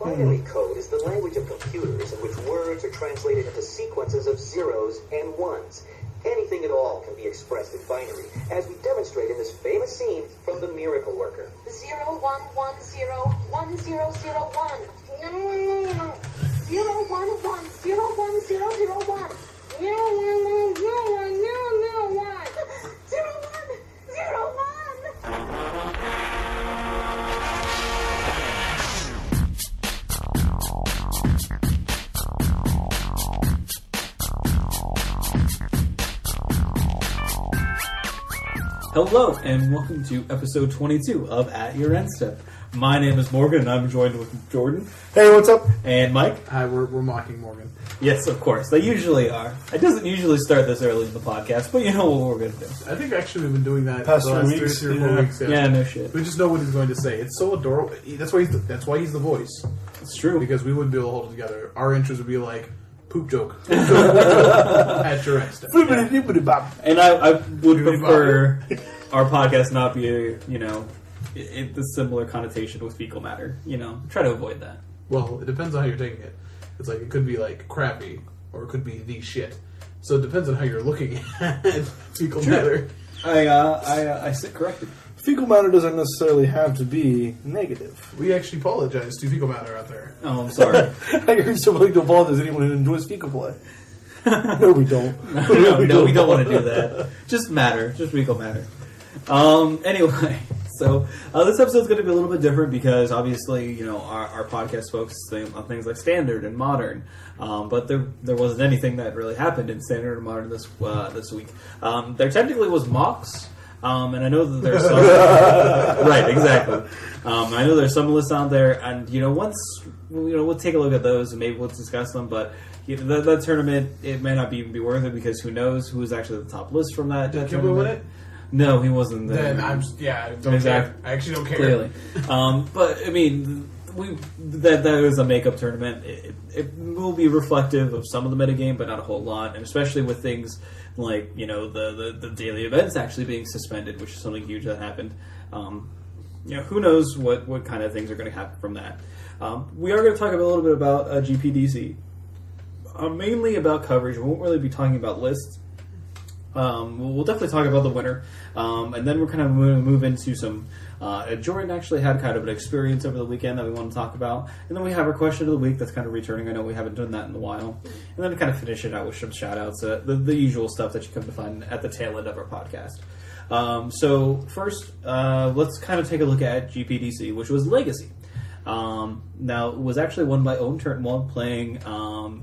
Binary code is the language of computers in which words are translated into sequences of zeros and ones. Anything at all can be expressed in binary, as we demonstrate in this famous scene from The Miracle Worker. 0 1 1 0 1 0 0 1 0 1 1 0 1 0 0 1 Hello, and welcome to episode 22 of At Your End Step. My name is Morgan, and I'm joined with Jordan. Hey, what's up? And Mike. Hi, we're mocking Morgan. Yes, of course. They usually are. It doesn't usually start this early in the podcast, but you know what we're going to do. I think actually we've been doing that Past the last 3 weeks, 3 or 4 yeah. weeks. Yeah, no shit. We just know what he's going to say. It's so adorable. That's why he's the voice. It's true. Because we wouldn't be able to hold it together. Our intros would be like, poop joke. Poop joke. At your end step. And I would prefer our podcast not be, the similar connotation with fecal matter. Try to avoid that. Well, it depends on how you're taking it. It's like, it could be like crappy, or it could be the shit. So it depends on how you're looking at fecal matter. I sit corrected. Fecal matter doesn't necessarily have to be negative. We actually apologize to fecal matter out there. Oh, I'm sorry. I heard somebody to apologize to anyone who enjoys fecal play. No, we don't. No, we don't want to do that. Just fecal matter. Anyway, so this episode's going to be a little bit different because obviously, our podcast focuses on things like standard and modern, but there wasn't anything that really happened in standard and modern this week. There technically was mocks, and I know that there's some right, exactly. I know there's some lists out there, and once we'll take a look at those and maybe we'll discuss them, but. That tournament, it may not even be worth it because who knows who was actually at the top list from that. Did Kimbo win it? No, he wasn't there. Then I don't Exactly. care. I actually don't care. Clearly. But, I mean, that was a makeup tournament. It will be reflective of some of the metagame, but not a whole lot. And especially with things like, the daily events actually being suspended, which is something huge that happened. Who knows what kind of things are going to happen from that. We are going to talk a little bit about GPDC. Mainly about coverage. We won't really be talking about lists. We'll definitely talk about the winner. And then we're kind of going to move into some... Jordan actually had kind of an experience over the weekend that we want to talk about. And then we have our question of the week that's kind of returning. I know we haven't done that in a while. And then to kind of finish it out with some shout-outs. The usual stuff that you come to find at the tail end of our podcast. So first, let's kind of take a look at GPDC, which was Legacy. Now, it was actually won by Own Turn while playing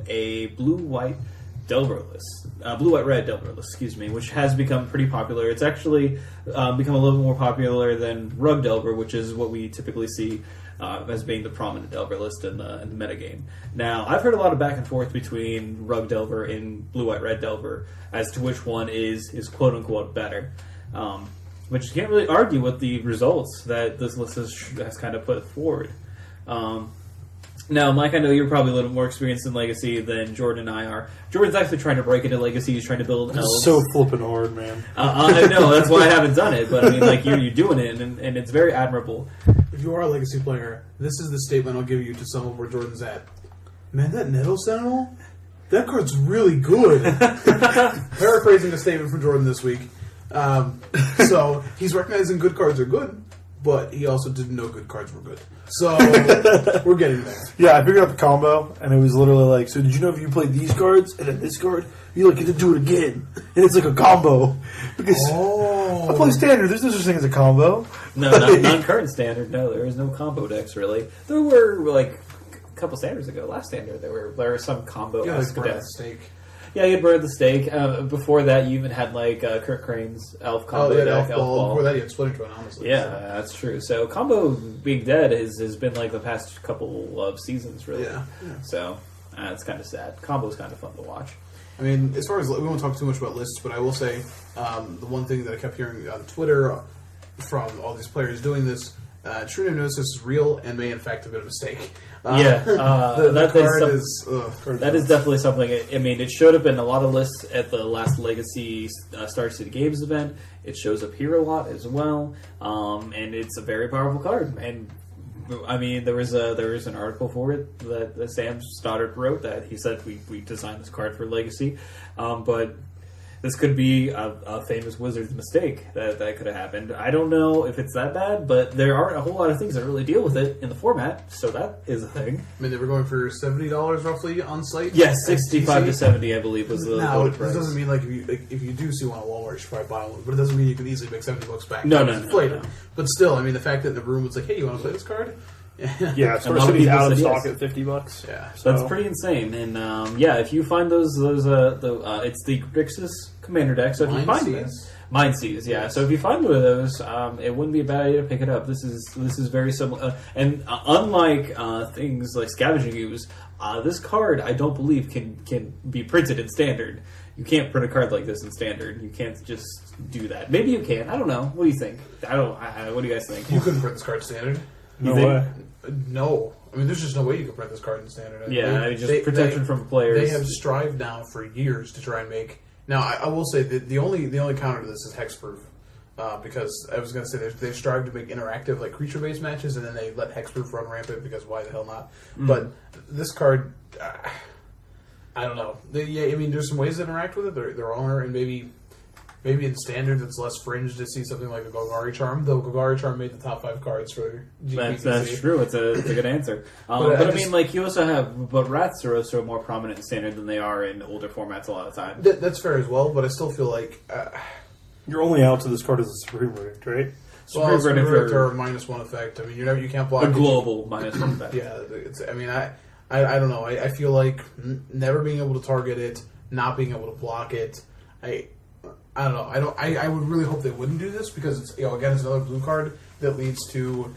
a blue-white Delver list. Blue-white-red Delver list, which has become pretty popular. It's actually become a little more popular than Rug Delver, which is what we typically see as being the prominent Delver list in the metagame. Now, I've heard a lot of back and forth between Rug Delver and Blue-White-Red Delver as to which one is quote-unquote better. But you can't really argue with the results that this list has kind of put forward. Now, Mike, I know you're probably a little more experienced in Legacy than Jordan and I are. Jordan's actually trying to break into Legacy. He's trying to build elves. It's so flippin' hard, man. I know, that's why I haven't done it. But, I mean, you're doing it, and it's very admirable. If you are a Legacy player, this is the statement I'll give you to some of where Jordan's at. Man, that Nettle Sentinel? That card's really good. Paraphrasing a statement from Jordan this week. So, he's recognizing good cards are good, but he also didn't know good cards were good. So, we're getting there. Yeah, I figured out the combo, and it was literally like, so did you know if you played these cards and then this card, you get to do it again? And it's like a combo. Because I play Standard, there's no such thing as a combo. No, not current Standard. No, there is no combo decks, really. There were, a couple Standards ago, last Standard, there were some combo decks. Yeah, you had Burn the Stake. Before that, you even had Kurt Crane's Elf combo deck. Elf Ball. Before that, you had Splinter Twin, honestly. Yeah, that's true. So combo being dead has been the past couple of seasons, really. Yeah. So it's kind of sad. Combo's kind of fun to watch. I mean, as far as we won't talk too much about lists, but I will say the one thing that I kept hearing on Twitter from all these players doing this. True Name Gnosis is real and may in fact have been a mistake. That is definitely something. I mean, it showed up in a lot of lists at the last Legacy Star City Games event. It shows up here a lot as well, and it's a very powerful card. And I mean, there was an article for it that Sam Stoddard wrote that he said we designed this card for Legacy, but this could be a famous Wizards mistake that could have happened. I don't know if it's that bad, but there aren't a whole lot of things that really deal with it in the format, so that is a thing. I mean, they were going for $70 roughly on site. Yes, 65 to 70, I believe, was the Now, price. this doesn't mean like if you do see one at Walmart, you should probably buy one. But it doesn't mean you can easily make $70 back. No. But still, I mean, the fact that the room was like, "Hey, you want to play this card?" Yeah, A lot of City's people out of said stock yes. at $50. Yeah. So that's pretty insane. And if you find those it's the Grixis Commander deck. So if you find them, Mind Seas, yeah. So if you find one of those, it wouldn't be a bad idea to pick it up. This is very similar, and unlike things like Scavenging Ooze, this card I don't believe can be printed in Standard. You can't print a card like this in Standard. You can't just do that. Maybe you can. I don't know. What do you think? What do you guys think? You couldn't print this card standard. No think? way. No. I mean, there's just no way you could print this card in standard. Yeah, just protection from players. They have strived now for years to try and make. Now, I will say that the only counter to this is hexproof, because I was going to say they've strived to make interactive like creature-based matches, and then they let hexproof run rampant because why the hell not? But this card, I don't know. I mean, there's some ways to interact with it. There are, and maybe in standard it's less fringe to see something like a Golgari Charm, though Golgari Charm made the top 5 cards for GPC. That's true. It's a good answer. But I mean, like, you also have... But Wraths are also more prominent in Standard than they are in older formats a lot of times. That's fair as well, but I still feel like... You're only out to this card as a Supreme Verdict, right? Supreme Verdict are a -1 effect. I mean, you can't block... A global -1 effect. Yeah, I mean, I don't know. I feel like never being able to target it, not being able to block it, I don't know. I would really hope they wouldn't do this because it's again it's another blue card that leads to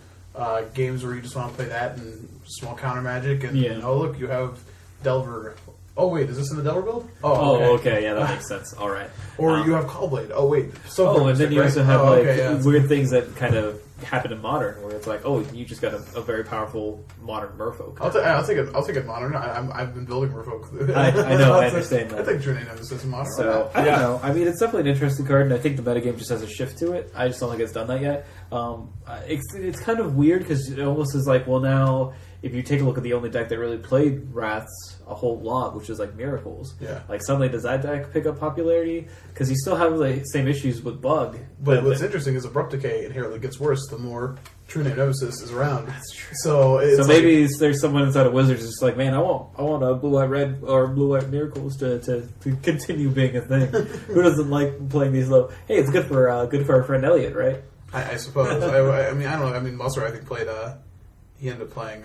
games where you just want to play that and small counter magic and oh look, you have Delver. Oh wait, is this in the Delver build? Okay, yeah, that makes sense. All right. Or you have Callblade. Oh wait, and then you also have yeah, weird things that kind of happen in Modern, where it's like, oh, you just got a very powerful Modern Merfolk. I'll take it Modern. I've been building Merfolk. I know, I understand that. I think True Name Nemesis is Modern. So I don't know. I mean, it's definitely an interesting card, and I think the metagame just has a shift to it. I just don't think it's done that yet. It's kind of weird because it almost is like, well, now if you take a look at the only deck that really played Wraths a whole lot, which is like Miracles, like suddenly does that deck pick up popularity? Because you still have the same issues with Bug. But what's interesting is Abrupt Decay inherently gets worse the more True Name Nemesis is around. That's true. So maybe there's someone inside of Wizards that's just like, man, I want a blue-white red or blue-white Miracles to continue being a thing. Who doesn't like playing these low? Hey, it's good for our friend Elliot, right? I suppose. I mean, I don't know. I mean, Musser, I think, played... he ended up playing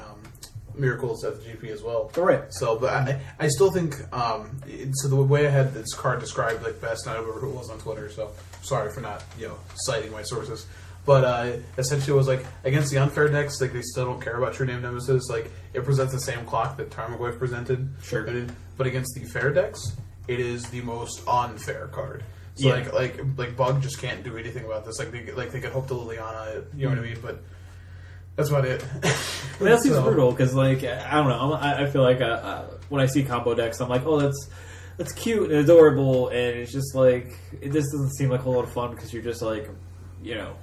Miracles at the GP as well. Oh, right. So, but I still think... so the way I had this card described like best, I don't remember who it was on Twitter, so sorry for not, citing my sources. But essentially it was like, against the unfair decks, like they still don't care about True Name Nemesis. Like, it presents the same clock that Tarmogoyf presented. Sure. But against the fair decks, it is the most unfair card. So like Bug just can't do anything about this. Like they could hope to Liliana it, you know what I mean? But that's about it. I mean, that seems brutal because, like, I don't know. I feel like when I see combo decks, I'm like, oh, that's cute and adorable, and it's just like this doesn't seem like a whole lot of fun because you're just like,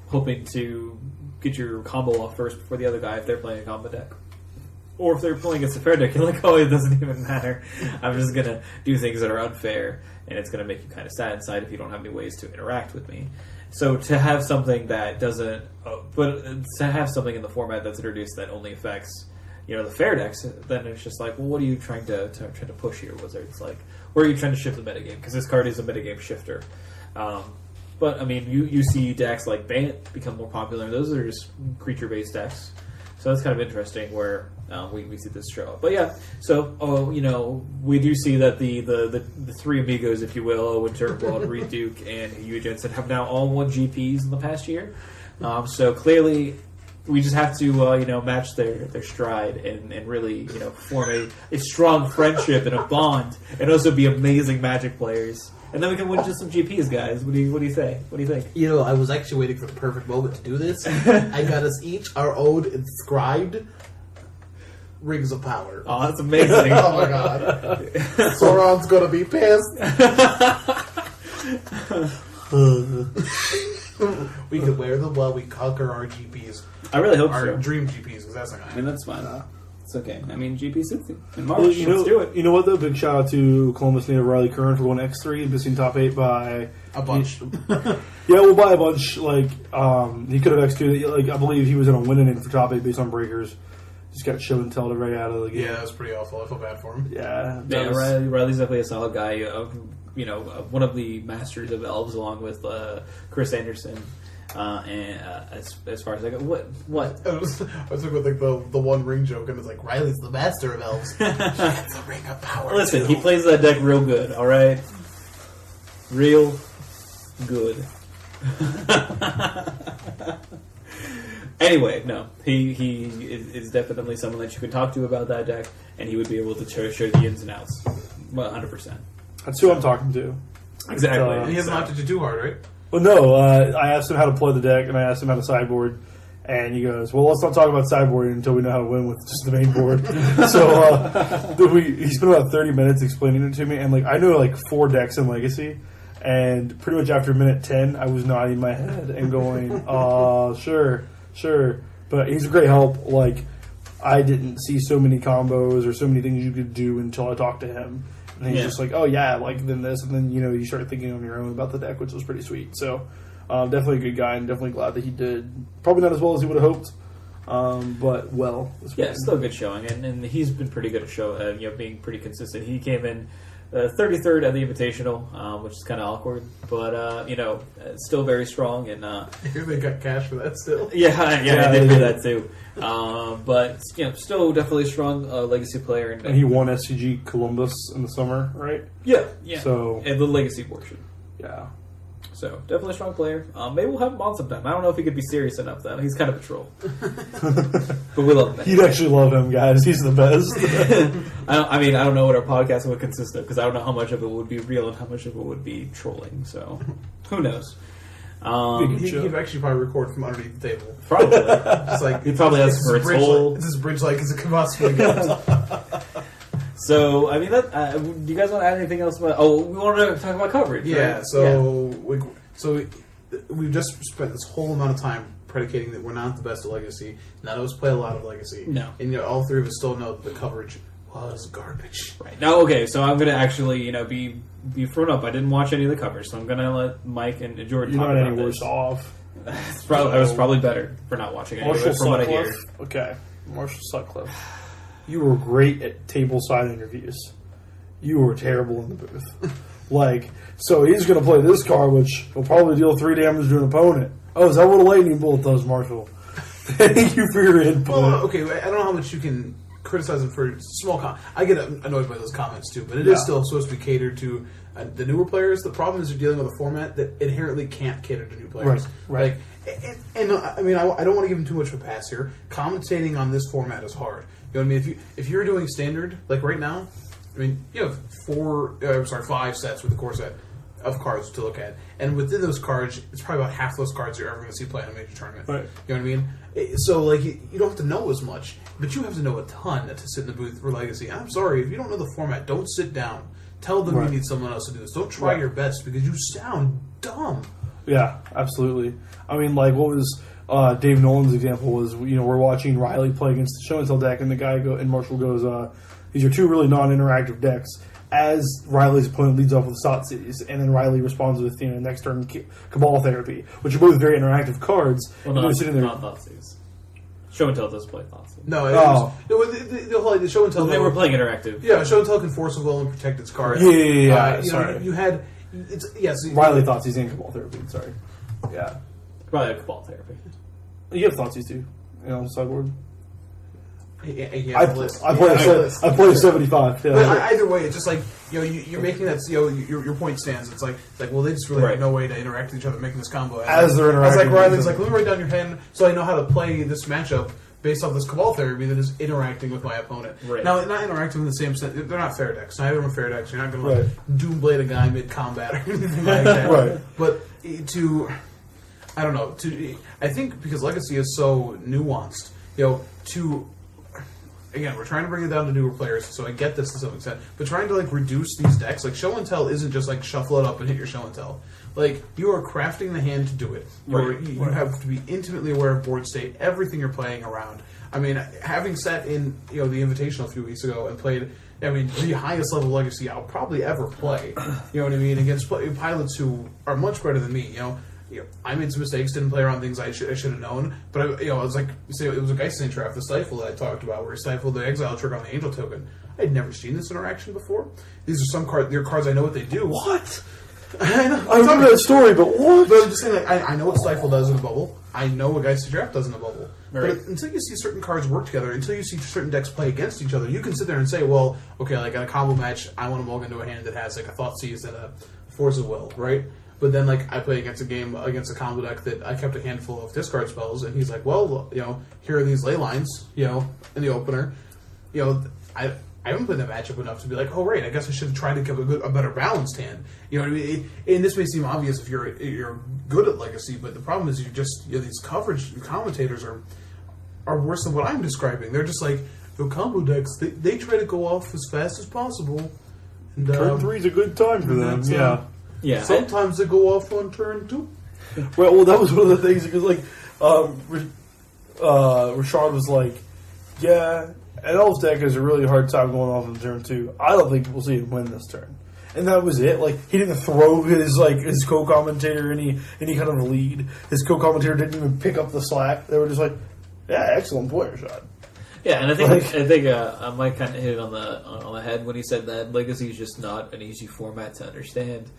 hoping to get your combo off first before the other guy if they're playing a combo deck. Or if they're playing against a fair deck, you're like, oh, it doesn't even matter. I'm just going to do things that are unfair, and it's going to make you kind of sad inside if you don't have any ways to interact with me. So to have something that doesn't... but to have something in the format that's introduced that only affects, the fair decks, then it's just like, well, what are you trying to push here, Wizards? Like, where are you trying to shift the metagame? Because this card is a metagame shifter. But, I mean, you see decks like Bant become more popular, and those are just creature-based decks. So that's kind of interesting where we see this show up. But yeah, so we do see that the three amigos, if you will, Owen Turkball, Reed Duke, and Hugh Jensen have now all won GPs in the past year. So clearly, we just have to match their stride and really form a strong friendship and a bond, and also be amazing Magic players. And then we can win just some GPs, guys. What do you say? What do you think? I was actually waiting for the perfect moment to do this. I got us each our own inscribed Rings of Power. Oh, that's amazing. Oh my god. Sauron's gonna be pissed. We could wear the well. We conquer our GPs. I really hope our so. dream GPs, because that's not I going mean, to that's fine. It's okay. I mean, GP60 in March. Well, Let's do it. You know what, though? Big shout out to Columbus native Riley Curran for going X3 and missing top 8 by a bunch. Yeah, well, by a bunch. Like, he could have X2'd. Like, I believe he was in a winning in for top 8 based on breakers. Just got show and tell right out of the game. Yeah, that was pretty awful. I feel bad for him. Yeah, Riley's definitely a solid guy. One of the masters of elves, along with Chris Anderson. And as far as I go, what? I was talking about like the one ring joke, and it's like Riley's the master of elves. She gets the ring of power. Listen, too. he plays that deck real good. All right, real good. Anyway, no, he is definitely someone that you can talk to about that deck, and he would be able to show the ins and outs, 100%. That's who I'm talking to. Exactly. And he hasn't opted you too hard, right? Well, no, I asked him how to play the deck, and I asked him how to sideboard, and he goes, well, let's not talk about sideboarding until we know how to win with just the main board. So he spent about 30 minutes explaining it to me, and like I knew like 4 decks in Legacy, and pretty much after minute 10, I was nodding my head and going, sure. But he's a great help. Like, I didn't see so many combos or so many things you could do until I talked to him. And he's just like, oh yeah, like then this, and then you start thinking on your own about the deck, which was pretty sweet. So definitely a good guy, and definitely glad that he did. Probably not as well as he would have hoped, but well. Yeah, still a good showing, and he's been pretty good at being pretty consistent. He came in 33rd at the Invitational, which is kind of awkward, but still very strong. And I hear they got cash for that still. Yeah, I did hear that too. But still definitely a strong Legacy player. And he won SCG Columbus in the summer, right? Yeah. So and the Legacy portion. Yeah. So definitely a strong player. Maybe we'll have him on sometime. I don't know if he could be serious enough though. He's kind of a troll, but we love him. You'd actually love him, guys. He's the best. I don't know what our podcast would consist of because I don't know how much of it would be real and how much of it would be trolling. So who knows? He'd actually probably record from underneath the table. Probably. Just like he probably has for its whole. It's as bridge like as it could possibly get. So, I mean, do you guys want to add anything else about? Oh, we wanted to talk about coverage. Yeah. Right? So we've just spent this whole amount of time predicating that we're not the best at Legacy. None of us play a lot of Legacy. No. And all 3 of us still know that the coverage was garbage. Right. Now, okay, so I'm going to actually, be thrown up. I didn't watch any of the coverage, so I'm going to let Mike and Jordan You're talk not about any this. worse off. I was probably better for not watching any of it from what I hear. Okay. Marshall Sutcliffe. You were great at tableside interviews. You were terrible in the booth. So he's going to play this card, which will probably deal 3 damage to an opponent. Oh, is that what a lightning bolt does, Marshall? Thank you for your input. Well, okay, I don't know how much you can criticize him for small I get annoyed by those comments too, but it is still supposed to be catered to the newer players. The problem is you're dealing with a format that inherently can't cater to new players. Right. And I mean, I don't want to give him too much of a pass here. Commentating on this format is hard. You know what I mean? If you're doing standard, like right now, I mean, you have 5 sets with the core set of cards to look at, and within those cards, it's probably about half those cards you're ever going to see play in a major tournament. Right. You know what I mean? So you don't have to know as much, but you have to know a ton to sit in the booth for Legacy. I'm sorry, if you don't know the format, don't sit down. Tell them you need someone else to do this. Don't try your best because you sound dumb. Yeah, absolutely. I mean, what was Dave Nolan's example was, we're watching Riley play against the show and tell deck, and the guy and Marshall goes, these are 2 really non-interactive decks. As Riley's opponent leads off with Thoughtseize, and then Riley responds with, next turn Cabal Therapy, which are both very interactive cards. Well, not Thoughtseize. Show and Tell does play Thoughtseize. No, the Show and Tell. They were playing interactive. Yeah, Show and Tell can force a will and protect its card. Yeah. Sorry. You had. Riley Thoughtseize and Cabal Therapy. Sorry. Yeah. Probably a Cabal Therapy. You have Thoughtseize too. On the sideboard. I play 75. Yeah. But either way, it's just like you're making that. Your point stands. It's like well, they just really have no way to interact with each other, making this combo. As they're interacting. It's like Riley's like, let me write down your hand so I know how to play this matchup based off this Cabal Therapy that is interacting with my opponent. Right. Now, not interacting in the same sense. They're not fair decks. Neither of them are fair decks. You're not going to Doomblade a guy mid combat or anything like that. Right. But I don't know. I think because Legacy is so nuanced, again, we're trying to bring it down to newer players, so I get this to some extent. But trying to like reduce these decks, like show and tell, isn't just like shuffle it up and hit your show and tell. Like you are crafting the hand to do it. You have to be intimately aware of board state, everything you're playing around. I mean, having sat in the Invitational a few weeks ago and played, I mean, the highest level Legacy I'll probably ever play. You know what I mean? Against pilots who are much better than me. I made some mistakes, didn't play around things I should have known. But I was like, say it was a Geist Draft, the Stifle that I talked about, where he stifled the Exile trick on the Angel token. I had never seen this interaction before. These are some cards. They're cards I know what they do. What? I remember that story, but what? But I'm just saying, like, I know what Stifle does in a bubble. I know what Geist Draft does in a bubble. Right. But until you see certain cards work together, until you see certain decks play against each other, you can sit there and say, well, okay, like in a combo match, I want to mulligan into a hand that has like a Thoughtseize and a Force of Will, right? But then, like, I play against a combo deck that I kept a handful of discard spells, and he's like, well, here are these ley lines, in the opener. I haven't played that matchup enough to be like, oh, right, I guess I should have tried to give a better balanced hand. You know what I mean? And this may seem obvious if you're good at Legacy, but the problem is these coverage commentators are worse than what I'm describing. They're just like, the combo decks, they try to go off as fast as possible. And, turn 3's a good time for them, yeah. Yeah. Sometimes they go off on turn 2. Well, that was one of the things, because, like, Rashad was like, yeah, an Elves deck has a really hard time going off on turn 2. I don't think we'll see him win this turn. And that was it. Like, he didn't throw his co-commentator any kind of lead. His co-commentator didn't even pick up the slack. They were just like, yeah, excellent point, Rashad. Yeah, and I think Mike kind of hit it on the head when he said that Legacy is just not an easy format to understand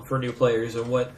for new players. And what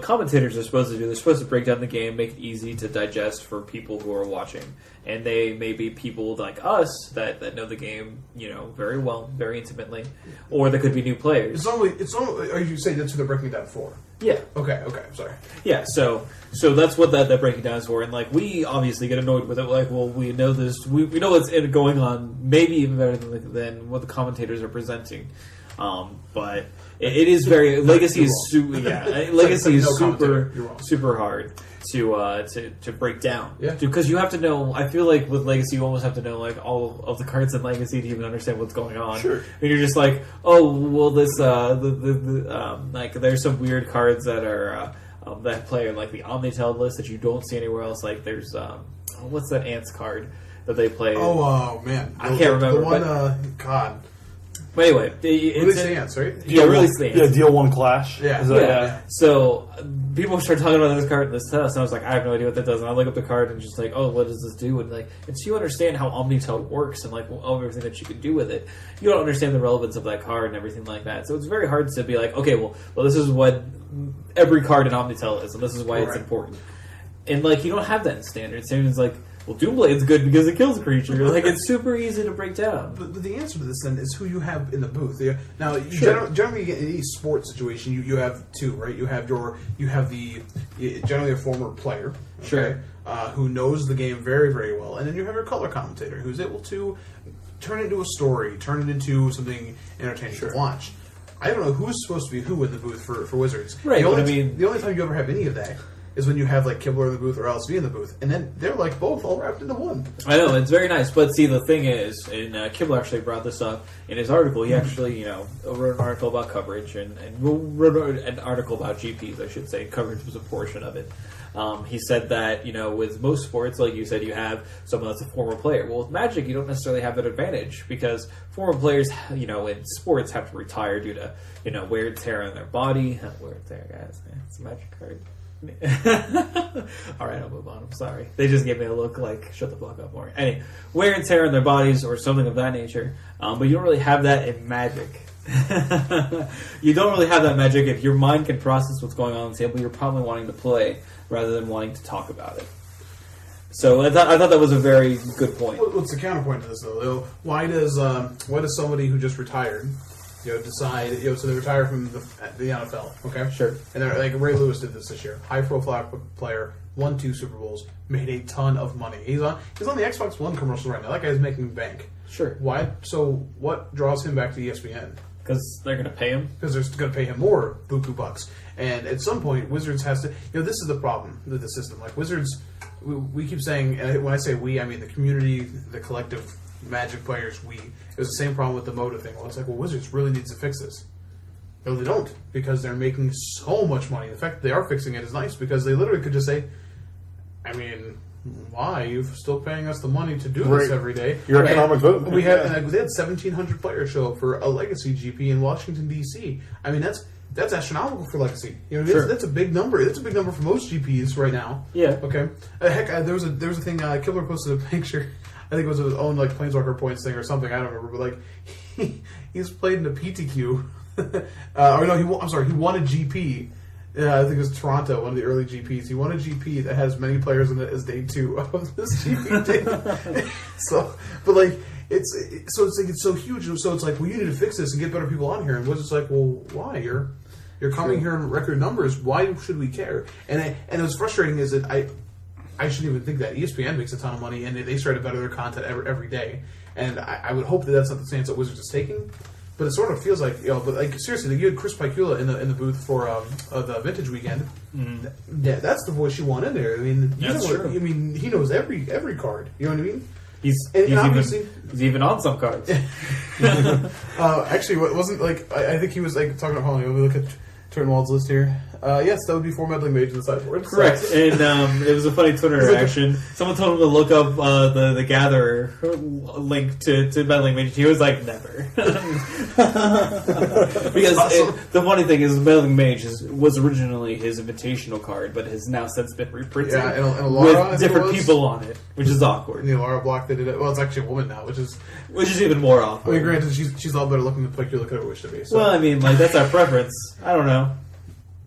commentators are supposed to do, they're supposed to break down the game, make it easy to digest for people who are watching. And they may be people like us that know the game, very well, very intimately, or they could be new players. It's only. Are you saying that's who they're breaking down for? Yeah. Okay. Sorry. Yeah. So that's what that breaking down is for, and like we obviously get annoyed with it. Like, well, we know this. We know what's going on. Maybe even better than what the commentators are presenting. But it is very Legacy is super. Yeah, Legacy is super hard to break down. Yeah, because you have to know. I feel like with Legacy, you almost have to know like all of the cards in Legacy to even understand what's going on. Sure. And you're just like, oh, well, this like there's some weird cards that are that play on like the Omnitel list that you don't see anywhere else. Like there's what's that Ants card that they play? Oh man, I can't remember. The one, God. But anyway, Release the Ants, right? Yeah, Release the Ants. Yeah, Deal 1 Clash. Yeah. Yeah. So people start talking about this card in this test, and I was like, I have no idea what that does. And I look up the card and just like, oh, what does this do? And so you understand how Omnitel works and like everything that you can do with it. You don't understand the relevance of that card and everything like that. So it's very hard to be like, okay, well, this is what every card in Omnitel is, and this is why it's important. And like, you don't have that in Standard. Standard's like, well, Doomblade's good because it kills a creature. Like, it's super easy to break down. But the answer to this, then, is who you have in the booth. Now, generally, in any sports situation, you have two, right? You have generally a former player, okay, who knows the game very, very well. And then you have your color commentator, who's able to turn it into a story, turn it into something entertaining to watch. I don't know who's supposed to be who in the booth for Wizards. Right, the only time you ever have any of that is when you have like Kibler in the booth or LSV in the booth, and then they're like both all wrapped into one. I know, it's very nice, but see, the thing is, and Kibler actually brought this up in his article. He actually, wrote an article about coverage and wrote an article about GPs, I should say. Coverage was a portion of it. He said that, with most sports, like you said, you have someone that's a former player. Well, with Magic, you don't necessarily have that advantage because former players, in sports have to retire due to, wear and tear on their body. Wear and tear, guys. It's a Magic card. Alright, I'll move on. I'm sorry. They just gave me a look like, shut the fuck up, Maury. Anyway, wear and tear on their bodies or something of that nature. But you don't really have that in Magic. You don't really have that Magic. If your mind can process what's going on the table, you're probably wanting to play rather than wanting to talk about it. So I thought that was a very good point. What's the counterpoint to this, though? Why does somebody who just retired decide, so they retire from the NFL, okay? Sure. And they're like, Ray Lewis did this year. High-profile player, won 2 Super Bowls, made a ton of money. He's on the Xbox One commercial right now. That guy's making bank. Sure. Why? So what draws him back to ESPN? Because they're going to pay him? Because they're going to pay him more buku bucks. And at some point, Wizards has to... this is the problem with the system. Like, Wizards, we keep saying, and when I say we, I mean the community, the collective Magic players, it was the same problem with the Moda thing. Well, it's like, well, Wizards really needs to fix this. No, they don't, because they're making so much money. The fact that they are fixing it is nice, because they literally could just say, I mean, why? You're still paying us the money to do this every day. Your economic vote. We had 1,700 players show up for a Legacy GP in Washington, D.C. I mean, that's astronomical for Legacy. You know, that's a big number. That's a big number for most GPs right now. Yeah. Okay. Heck, there was a thing. Kibler posted a picture. I think it was his own like Planeswalker points thing or something. I don't remember. But like, he's played in a PTQ. Or no, he won a GP. I think it was Toronto, one of the early GPs. He won a GP that has many players in it as day 2 of this GP day. But like, it's so huge. So it's like, well, you need to fix this and get better people on here. And Wizards like, well, why? You're coming here in record numbers. Why should we care? And it was frustrating is that I shouldn't even think that. ESPN makes a ton of money, and they try to better their content every day. And I would hope that that's not the stance that Wizards is taking. But it sort of feels like, but like seriously, you had Chris Pikula in the booth for the Vintage Weekend. Yeah, that's the voice you want in there. I mean, That's true. I mean, he knows every card. You know what I mean? He's even on some cards. Actually, what wasn't like I think he was like talking about. Let me look at Turnwald's list here. Yes, that would be 4 Meddling Mage in the sideboard. Correct. So. And it was a funny Twitter interaction. Someone told him to look up the Gatherer link to Meddling Mage. He was like, never. Because awesome. The funny thing is, Meddling Mage was originally his invitational card, but has now since been reprinted And Alara, with different people on it, which is awkward. In the Alara block, they did it. Well, it's actually a woman now, which is even more I awkward. mean, granted, she's a lot better looking than Pikula could ever wish to be. So. Well, I mean, like that's our preference. I don't know.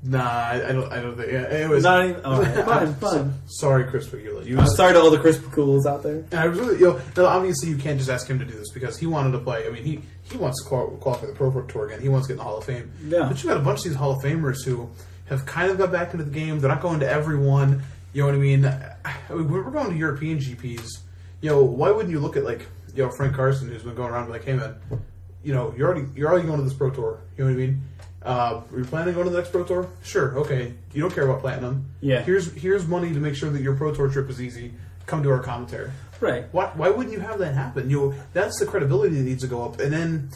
Nah, I don't think. Yeah, anyways, Not even. All right, fine. Sorry, Chris Pikula. I'm sorry to all the Chris Cools out there. And I was really, no, obviously you can't just ask him to do this because he wanted to play. I mean, he wants to qualify for the Pro Tour again. He wants to get in the Hall of Fame. Yeah. But you got a bunch of these Hall of Famers who have kind of got back into the game. They're not going to everyone. You know what I mean? We're going to European GPs. Why wouldn't you look at like Frank Carson, who's been going around and be like, hey man, you're already going to this Pro Tour. You know what I mean? Are you planning to go to the next Pro Tour? Sure, okay. You don't care about Platinum. Yeah. Here's money to make sure that your Pro Tour trip is easy. Come to our commentary. Right. Why wouldn't you have that happen? That's the credibility that needs to go up. And then,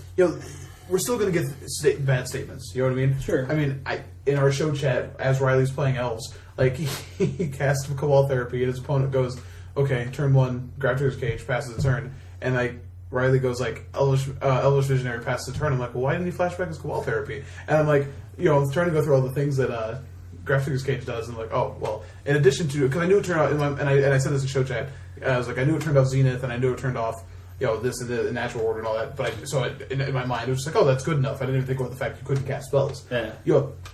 we're still going to get bad statements. You know what I mean? Sure. I mean, in our show chat, as Riley's playing Elves, like, he casts Cabal Therapy, and his opponent goes, okay, turn 1, grab Trigger's Cage, passes the turn, and, like, Riley goes like, Elvish Visionary passes the turn. I'm like, well, why didn't he flashback his Cabal Therapy? And I'm like, I'm trying to go through all the things that Graphics Cage does, and I'm like, oh, well, in addition to, because I knew it turned out, and I said this in show chat, I was like, I knew it turned off Zenith, and I knew it turned off, this and the natural order and all that, but in my mind, it was just like, oh, that's good enough. I didn't even think about the fact you couldn't cast spells. Yeah.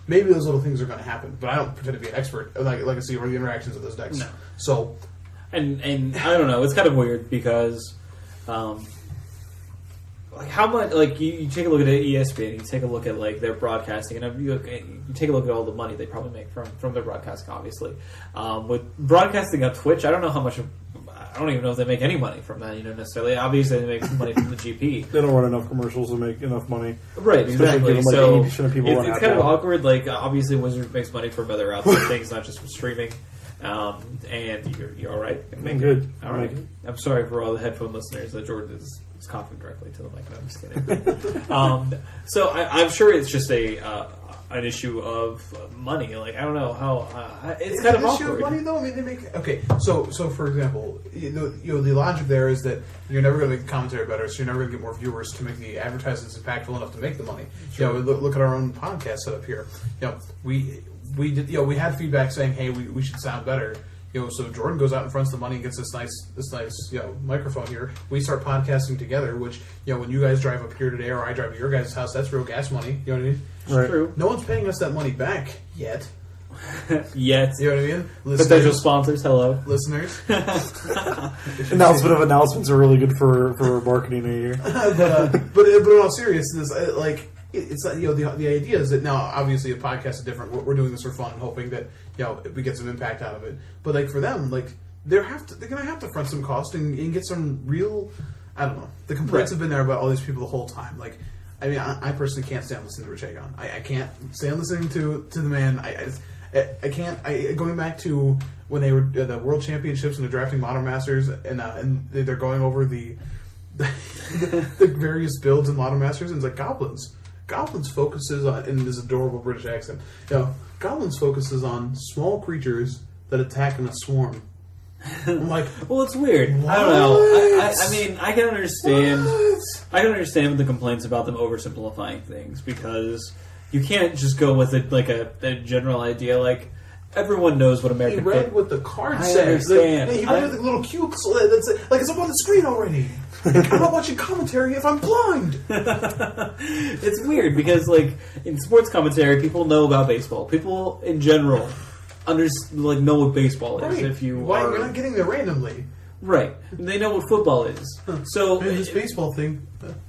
Maybe those little things are going to happen, but I don't pretend to be an expert, like I see, or the interactions of those decks. No. So. And I don't know, it's kind of weird because, like how much, like you take a look at ESPN, you take a look at like their broadcasting, and you take a look at all the money they probably make from their broadcasting. Obviously, with broadcasting on Twitch, I don't know how much. I don't even know if they make any money from that. Necessarily. Obviously, they make money from the GP. They don't run enough commercials to make enough money. Right, exactly. Like so 80% of people it's kind of awkward. Like obviously, Wizards makes money from other outside things, not just from streaming. And you're all right. I'm good. All right. I'm sorry for all the headphone listeners that Jordan is coughing directly to the mic. No, I'm just kidding. So I'm sure it's just an issue of money. Like I don't know how it's kind of an awkward. issue of money though. I mean, they make So for example, the logic there is that you're never going to make the commentary better, so you're never going to get more viewers to make the advertisements impactful enough to make the money. Sure. Look at our own podcast setup here. We did. We had feedback saying, "Hey, we should sound better." So Jordan goes out and fronts the money and gets this nice microphone here. We start podcasting together, which when you guys drive up here today or I drive to your guys' house, that's real gas money. You know what I mean? Right. True. No one's paying us that money back yet. Yet. You know what I mean? Potential sponsors, hello. Listeners. Announcement of announcements are really good for marketing here. but in all seriousness, it's not, the idea is that now obviously a podcast is different. We're doing this for fun and hoping that we get some impact out of it. But like for them, like they're gonna have to front some cost and get some real. I don't know. The complaints have been there about all these people the whole time. Like, I mean, I personally can't stand listening to Rich Hagon. I can't stand listening to the man. I can't. Going back to when they were the World Championships and they're drafting Modern Masters and they're going over the the various builds in Modern Masters, and it's like Goblins. Goblins focuses on, in this adorable British accent, Goblins focuses on small creatures that attack in a swarm. I'm like, well, it's weird. What? I don't know. I mean, I can understand. What? I can understand the complaints about them oversimplifying things, because you can't just go with it like a general idea. Like, everyone knows what He American read football. what the card I says. understand. He read the little cubes. That's like it's up on the screen already. Like, I'm not watching commentary if I'm blind. It's weird because, like, in sports commentary, people know about baseball. People in general know what baseball is. Right. If you're You're not getting there randomly. right, they know what football is. So Man, this baseball thing,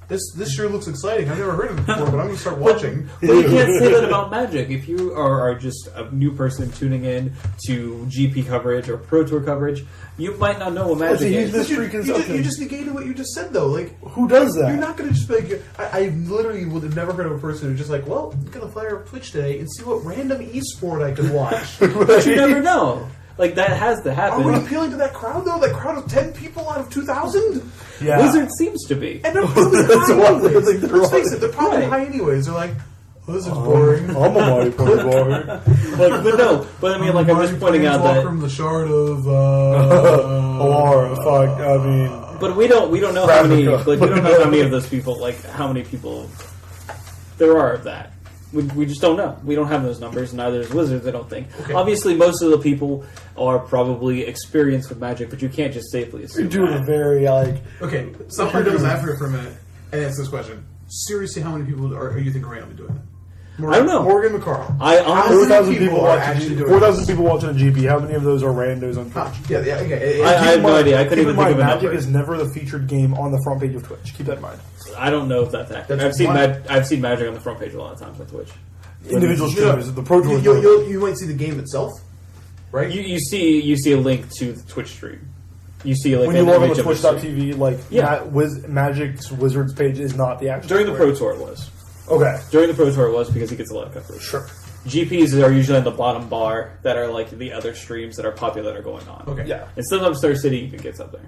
this sure looks exciting. I've never heard of it before, but I'm going to start watching. But you can't say that about Magic. If you are just a new person tuning in to GP coverage or Pro Tour coverage, you might not know what Magic is. But you just negated what you just said, though. Like, Who does that? you're not going to just be like, I literally would have never heard of a person who's just like, well, I'm going to fire up Twitch today and see what random esport I can watch. But you never know. Like, that has to happen. Are we appealing to that crowd, though? That crowd of 10 people out of 2,000? Yeah. Wizard seems to be. And they're probably That's high what I anyways. think they're Let's face right. it, they're probably Right. high anyways. They're like, oh, this is boring. I'm a Mario Party boy. But I mean, like, I'm just pointing out that. From the shard of, Or fuck, I mean, But we don't know how many. Ravnica. Like, we don't know how many of those people. Like, how many people there are of that. We just don't know. We don't have those numbers. Neither is Wizards, I don't think. Okay. Obviously, most of the people are probably experienced with Magic, but you can't just safely assume you're doing a that. very Okay, stop playing devil's advocate for a minute and answer this question. Seriously, how many people are you think are randomly doing it? I don't know. Morgan McCarl. I honestly, 4,000 people people are watching. actually doing 4,000 people watching a GP. How many of those are randos on Twitch? Yeah, okay. I have no idea. I couldn't Keep even in think mind, of a Magic number. is never the featured game on the front page of Twitch. Keep that in mind. I don't know if that's accurate. That's I've seen Magic on the front page a lot of times on Twitch. Individual streamers, the Pro Tour. You might see the game itself, right? You see a link to the Twitch stream. You see like when you an log on image to of the stream. Twitch.tv, like Yeah. Magic's Wizards page is not the actual. During the Pro Tour it was. Okay. During the Pro Tour it was because he gets a lot of coverage. Sure. GPs are usually on the bottom bar that are like the other streams that are popular that are going on. Okay. Yeah. And sometimes Star City even gets up there.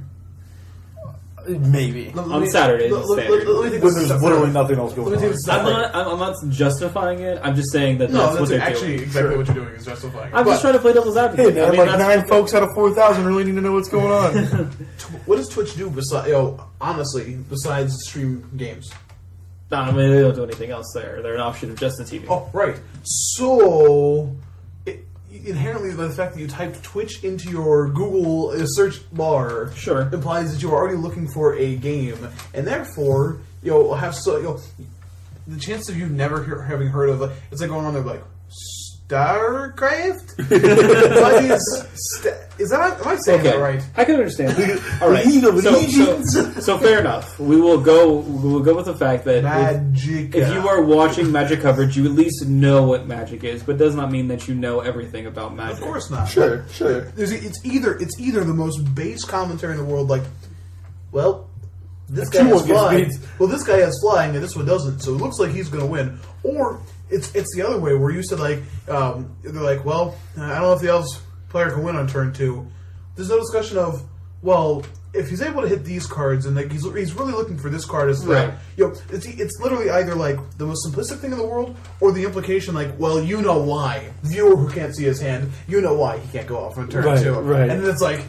Maybe. On Saturdays, it's standard. Let me take When this a there's step literally further. nothing else going Let me take on. this a step further. I'm not justifying it. I'm just saying that No, that's what that's they're actually doing. exactly Sure. what you're doing is justifying. I'm just trying to play devil's advocate. Hey man, I mean, like that's- 9 folks out of 4,000 really need to know what's going on. What does Twitch do besides, honestly, besides stream games? No, I mean, they don't do anything else there. They're an offshoot of Justin TV. Oh, right. So, inherently, the fact that you typed Twitch into your Google search bar Sure. implies that you are already looking for a game, and therefore, the chance of you never having heard of it's like going on there like StarCraft. Is that? Am I saying that right? I can understand. All right. League of So Legends. fair enough. We will go with the fact that Magic. if you are watching Magic coverage, you at least know what Magic is, but it does not mean that you know everything about Magic. Of course not. Sure. It's either the most base commentary in the world, like, well, this True guy has one gets flying. beat. Well, this guy has flying, and this one doesn't. So it looks like he's going to win. Or it's the other way, where you said like they're like, well, I don't know if the Elves player can win on turn 2. There's no discussion of, well, if he's able to hit these cards and like he's really looking for this card as Right. it's literally either like the most simplistic thing in the world or the implication like, well, you know why, viewer who can't see his hand, you know why he can't go off on turn 2, right. and then it's like,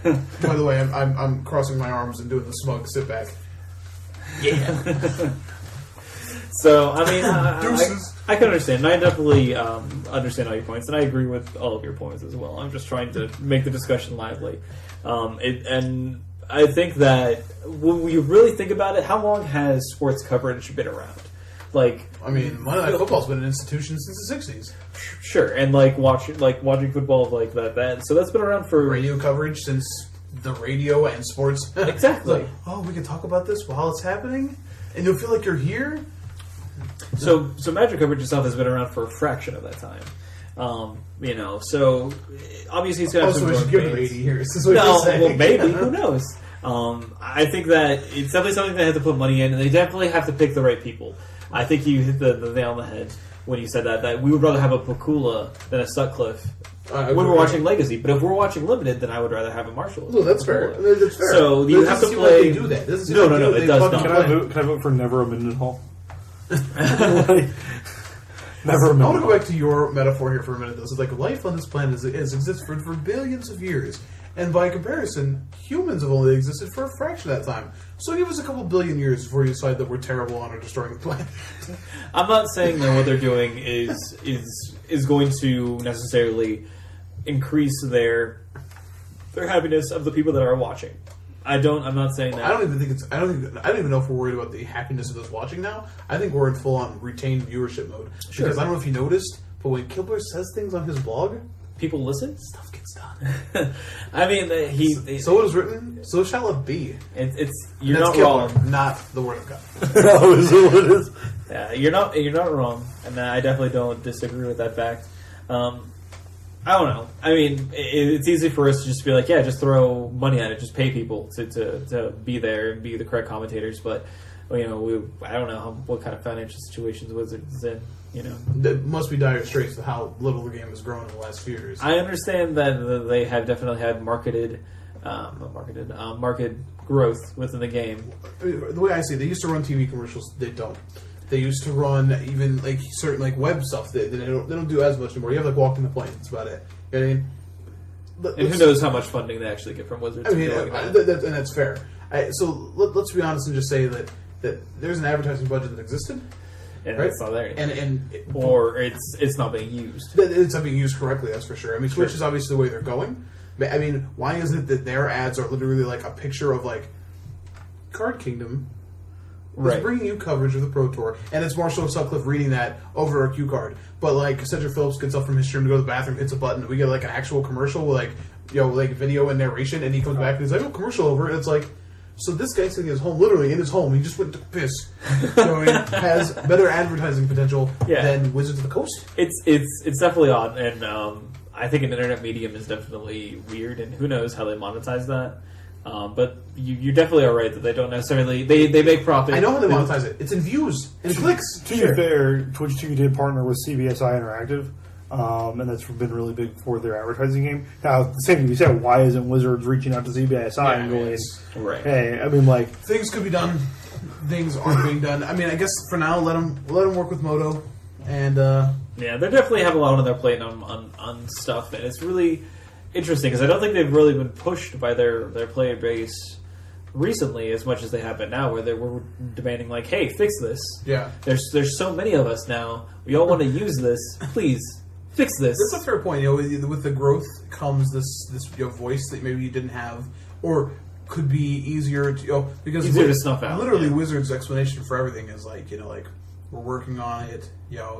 by the way, I'm crossing my arms and doing the smug sit back. Yeah. So, I mean, I can understand. And I definitely understand all your points, and I agree with all of your points as well. I'm just trying to make the discussion lively. And I think that when we really think about it, how long has sports coverage been around? Like, I mean, Monday Night Football's been an institution since the 60s. sure, and watching football like that. So that's been around for Radio coverage since the radio and sports. Exactly. Like, oh, we can talk about this while it's happening, and you'll feel like you're here. So Magic coverage itself has been around for a fraction of that time. So obviously it's going to have Also, some we should growing give them pains. 80 years. Is what No, you're saying. well, maybe. Who knows? I think that it's definitely something they have to put money in, and they definitely have to pick the right people. I think you hit the nail on the head. when you said that we would rather have a Pakula than a Sutcliffe when we're agree. watching Legacy. But if we're watching Limited, then I would rather have a Marshall. No, that's fair. That's fair. So you have to Like play. they do that. Doesn't seem No, like no, no, they it does fucking not. play. Can I vote for never a Mendenhall? Like, never a I want to Mendenhall. go back to your metaphor here for a minute, though. So, like, life on this planet has existed for billions of years. And by comparison, humans have only existed for a fraction of that time. So give us a couple billion years before you decide that we're terrible and are destroying the planet. I'm not saying that what they're doing is going to necessarily increase their happiness of the people that are watching. I'm not saying that. I don't even think it's. I don't even know if we're worried about the happiness of those watching now. I think we're in full on retained viewership mode. Sure. Because I don't know if you noticed, but when Kibler says things on his blog, People listen. stuff gets done. I mean, So it is written. So shall it be. it's And you're that's not Kibler, wrong. not the word of God. Oh, is that what it is? Yeah, you're not wrong, and I definitely don't disagree with that fact. I don't know. I mean, it's easy for us to just be like, yeah, just throw money at it, just pay people to be there and be the correct commentators. But I don't know what kind of financial situations Wizards is in. That must be dire straits with how little the game has grown in the last few years. I understand that they have definitely had market growth within the game. The way I see it, they used to run TV commercials. They don't. They used to run even like certain like web stuff. They don't do as much anymore. You have like Walking the Plane. That's about it. You know what I mean? And who knows how much funding they actually get from Wizards? I mean, for doing that. and that's fair. So let's be honest and just say that there's an advertising budget that existed, and right? it's not there anymore. Or or it's not being used. it's not being used correctly. That's for sure. I mean, Twitch is obviously the way they're going. But, I mean, why is it that their ads are literally like a picture of like Card Kingdom? Right. It's bringing you coverage of the Pro Tour, and it's Marshall Sutcliffe reading that over a cue card. But like Cedric Phillips gets up from his stream to go to the bathroom, hits a button, and we get like an actual commercial with like like video and narration, and he comes back and he's like, "Oh, commercial over." And it's like, so this guy's sitting in his home, literally in his home. He just went to piss. So he has better advertising potential than Wizards of the Coast. It's definitely odd, and I think an internet medium is definitely weird, and who knows how they monetize that. But you definitely are right that they don't necessarily they make profit. I know how they monetize it. It's in views and clicks. To be fair, Twitch TV did partner with CBSI Interactive, and that's been really big for their advertising game. Now, the same thing you said, why isn't Wizards reaching out to CBSI and going, right? hey, I mean, like... Things could be done. Things aren't being done. I mean, I guess for now, let them work with Moto. And, yeah, they definitely have a lot on their plate on stuff, and it's really interesting because I don't think they've really been pushed by their player base recently as much as they have been now, where they were demanding like, "Hey, fix this." yeah. There's so many of us now. We all want to use this. Please fix this. That's a fair point. With the growth comes this voice that maybe you didn't have, or could be easier to because Easier to snuff out, Literally, yeah. Wizards' explanation for everything is like we're working on it.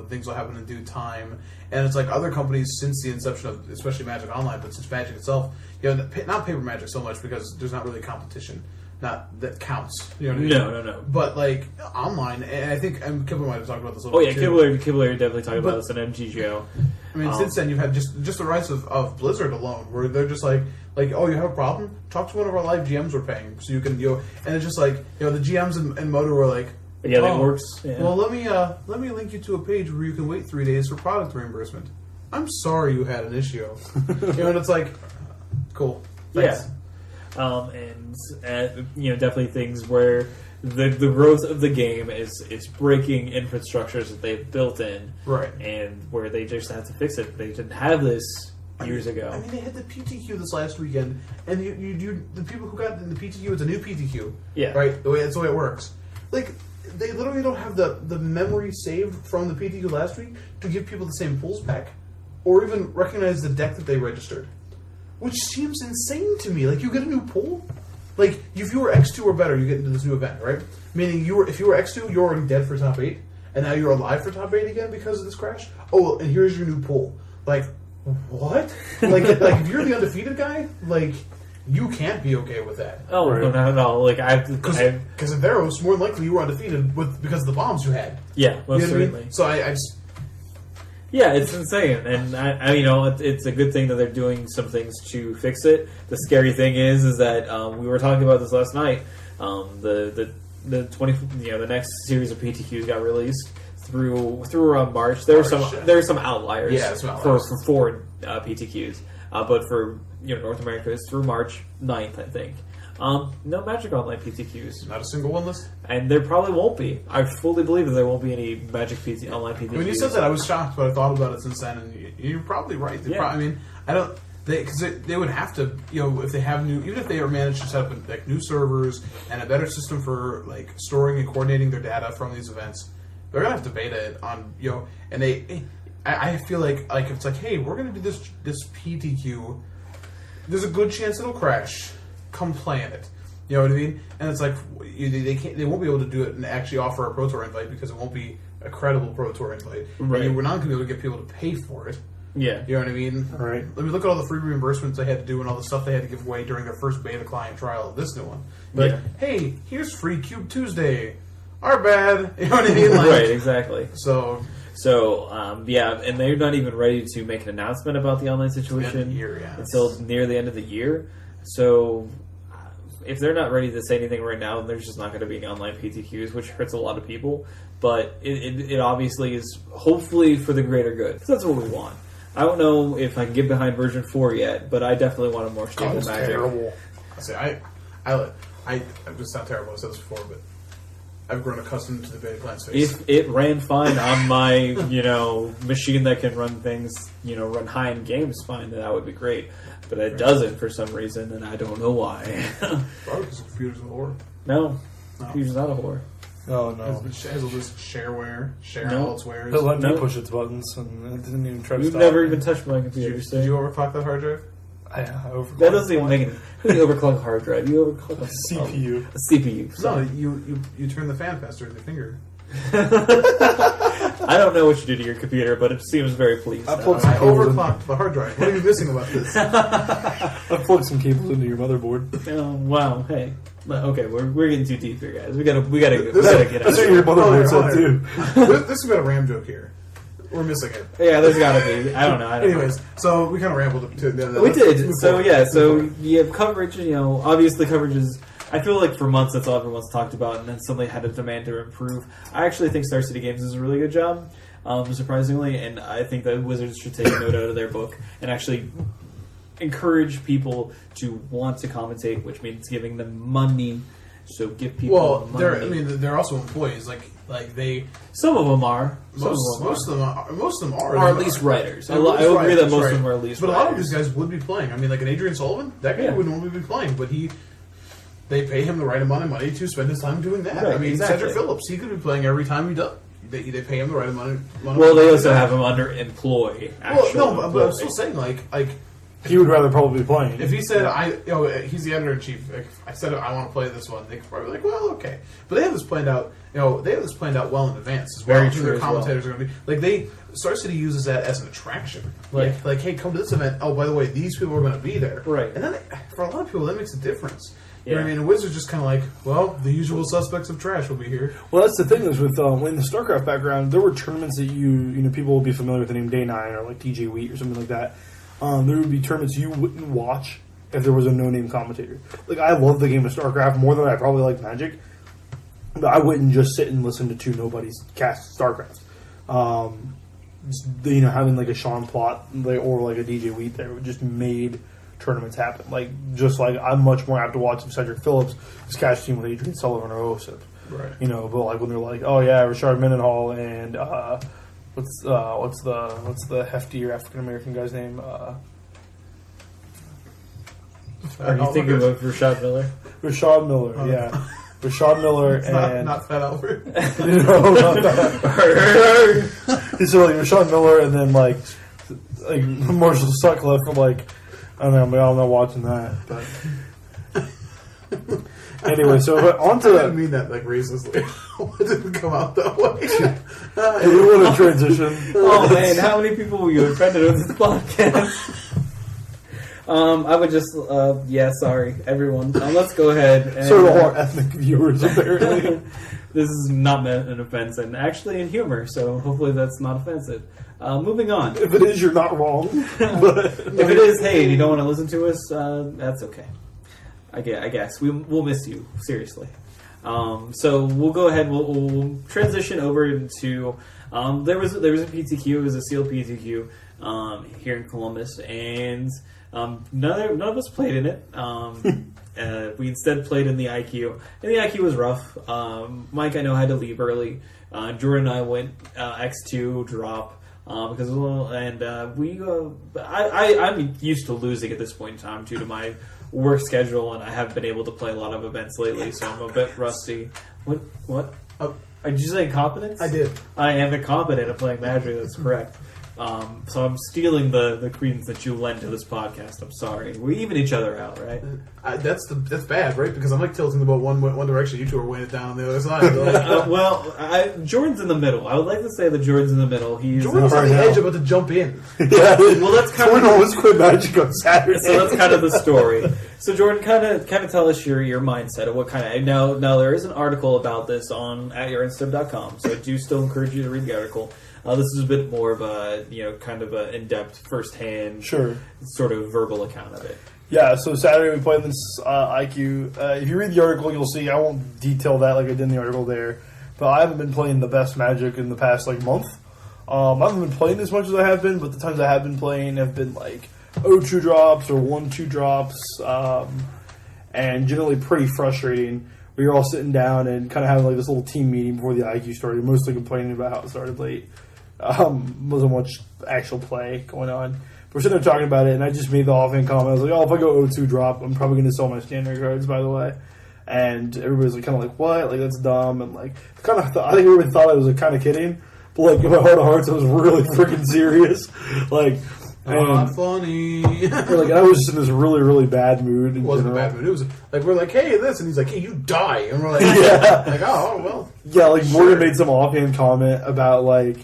Things will happen in due time. And it's like other companies since the inception of especially Magic Online, but since Magic itself, not paper Magic so much because there's not really competition. Not that counts. You know what I mean? No. But like online, and I think Kibler might have talked about this a little Oh bit yeah, too. Kibler definitely talked about this in MTGO. I mean, since then you've had just the rise of Blizzard alone, where they're just like, oh, you have a problem? Talk to one of our live GMs we're paying, so you can and it's just like the GMs and Moto were like, yeah, that works. Yeah. Well, let me link you to a page where you can wait 3 days for product reimbursement. I'm sorry you had an issue. And it's like, cool. Thanks. Yeah. And definitely things where the growth of the game is breaking infrastructures that they've built in, right? And where they just have to fix it. They didn't have this years ago. I mean, they had the PTQ this last weekend, and you the people who got in the PTQ, it's a new PTQ, yeah, right? That's the way it works. Like they literally don't have the memory saved from the PTQ last week to give people the same pools back, or even recognize the deck that they registered. Which seems insane to me. Like, you get a new pool? Like, if you were X2 or better, you get into this new event, right? Meaning, if you were X2, you're already dead for top 8, and now you're alive for top 8 again because of this crash? Oh, and here's your new pool. Like, what? like, if you're the undefeated guy, like, you can't be okay with that. Oh, right. No, not at all. Like, Because in Theros, more than likely you were undefeated because of the bombs you had. Yeah, most certainly. certainly. I mean? So I just... Yeah, it's insane, and it's a good thing that they're doing some things to fix it. The scary thing is that we were talking about this last night. The next series of PTQs got released. through around March. There are some outliers. Yeah, some outliers. for foreign PTQs, but for North America, it's through March 9th, I think. No Magic Online PTQs. Not a single one listed. And there probably won't be. I fully believe that there won't be any Magic Online PTQs. When you said that, I was shocked, but I thought about it since then, and you're probably right. Because they would have to, if they have even if they are managed to set up like new servers and a better system for like storing and coordinating their data from these events, they're gonna have to beta it on, and I feel like if it's like, hey, we're gonna do this PTQ, there's a good chance it'll crash. Come play in it. You know what I mean? And it's like they won't be able to do it and actually offer a Pro Tour invite because it won't be a credible Pro Tour invite. Right. And we're not going to be able to get people to pay for it. Yeah. You know what I mean? Right. Let me look at all the free reimbursements they had to do and all the stuff they had to give away during their first beta client trial of this new one. Like, hey, here's free Cube Tuesday. Our bad. You know what I mean? Like, right, exactly. So, and they're not even ready to make an announcement about the online situation until near the end of the year. So, if they're not ready to say anything right now, then there's just not going to be online PTQs, which hurts a lot of people. But it obviously is hopefully for the greater good, because that's what we want. I don't know if I can get behind version 4 yet, but I definitely want a more stable Magic. Terrible. I just sound terrible. I said this before, but I've grown accustomed to the beta client space. If it ran fine on my, machine that can run things, run high-end games fine, then that would be great. But it doesn't for some reason, and I don't know why. Probably because the computer's a whore. No, computer's not a whore. Oh, no. It has all this shareware, No. altswares. It let me push its buttons, and it didn't even try to You've stop never me. even touched my computer, so Did you overclock that hard drive? I overclocked that doesn't even make any. You overclock a hard drive. You overclock a CPU. A CPU. No, Sorry. you turn the fan faster with your finger. I don't know what you do to your computer, but it seems very pleased. I plugged I some cables overclocked the hard drive. What are you missing about this? I plugged some cables into your motherboard. Oh, wow. Hey. Okay, we're getting too deep here, guys. We gotta get out. That's what your motherboard said, too. This has got a RAM joke here. We're missing it. Yeah, there's gotta be. I don't know. Anyways, so we kind of rambled to the We did. So you have coverage. Obviously coverage is. I feel like for months that's all everyone's talked about, and then suddenly had a demand to improve. I actually think Star City Games does a really good job, surprisingly, and I think that Wizards should take a note out of their book and actually encourage people to want to commentate, which means giving them money. So give people money. They're also employees. Like they. Some of them are. Most of them are. Or at least writers. I agree that most of them are at least. But writers. a lot of these guys would be playing. I mean, like an Adrian Sullivan, that guy would normally be playing, but they pay him the right amount of money to spend his time doing that. Right, I mean, exactly. Cedric Phillips, he could be playing every time he does. They pay him the right amount of money. Well, they also have him under employee. But I'm still saying, like he would rather probably be playing. if he said, he's the editor in chief. Like, I said, I want to play this one. They could probably be like, well, okay. But they have this planned out. They have this planned out well in advance as well. Very true. Their commentators are going to be like Star City uses that as an attraction. Like, hey, come to this event. Oh, by the way, these people are going to be there. Right. And then for a lot of people, that makes a difference. You know Yeah. what I mean? And Wizards just kind of like, well, the usual suspects of trash will be here. Well, that's the thing is with in the StarCraft background, there were tournaments that people will be familiar with the name Day 9 or like TJ Wheat or something like that. There would be tournaments you wouldn't watch if there was a no-name commentator. Like, I love the game of StarCraft more than I probably like Magic, but I wouldn't just sit and listen to two nobodies cast StarCraft. Having like a Sean Plott or like a DJ Wheat there would just made tournaments happen. I'm much more apt to watch if Cedric Phillips is catch team with Adrian Sullivan or Osip. Right. But like when they're like, oh yeah, Rashard Mendenhall and what's the heftier African American guy's name? Are you thinking of Rashad Miller? Rashad Miller, yeah. Rashad Miller and not Fat Albert. So like Rashad Miller and then like Marshall Sutcliffe for like. I don't know, I'm not watching that. But anyway, so on to I didn't mean that like racistly. It didn't come out that way. we want to transition. Oh man, how many people were you offended with this podcast? I would just, sorry, everyone. Let's go ahead. And, So are all ethnic viewers, apparently. This is not meant an offense, and actually in humor, so hopefully that's not offensive. Moving on. If it is, you're not wrong. But If it is, hey, and you don't want to listen to us, that's okay. I guess. We'll miss you, seriously. So we'll go ahead. We'll transition over into there was a PTQ. It was a sealed PTQ here in Columbus, and none of us played in it. We instead played in the IQ, and the IQ was rough. Mike, I know, had to leave early. Jordan and I went X2 drop. Because I'm used to losing at this point in time due to my work schedule, and I haven't been able to play a lot of events lately, so I'm a bit rusty. What? Did you say incompetence? I did. I am incompetent at playing Magic. That's correct. So I'm stealing the credence that you lend to this podcast. I'm sorry. We even each other out, right? That's bad, right? Because I'm like tilting about one direction. You two are weighing it down on the other side. Jordan's in the middle. I would like to say that Jordan's in the middle. Jordan's on the edge about to jump in. Yeah. Well, that's kind Jordan always quit Magic on Saturday. So that's kind of the story. So Jordan, kind of tell us your mindset of what kind of now there is an article about this on AtYourEndStep.com. So I do still encourage you to read the article. This is a bit more of a, kind of an in-depth, first-hand, sort of verbal account of it. Yeah, so Saturday we played this IQ. If you read the article, you'll see, I won't detail that like I did in the article there, but I haven't been playing the best Magic in the past, month. I haven't been playing as much as I have been, but the times I have been playing have been, 0-2 drops or 1-2 drops, and generally pretty frustrating. We were all sitting down and kind of having, this little team meeting before the IQ started, mostly complaining about how it started late. Wasn't much actual play going on. We're sitting there talking about it, and I just made the offhand comment. I was like, if I go 0-2 drop, I'm probably going to sell my standard cards, by the way. And everybody's what? That's dumb. And I think everybody thought I was kind of kidding. But in my heart of hearts, I was really freaking serious. Not funny. I was just in this really, really bad mood. It wasn't a bad mood. It was we're like, hey, this, and he's like, hey, you die. And we're like, oh, well. Yeah, Morgan made some offhand comment about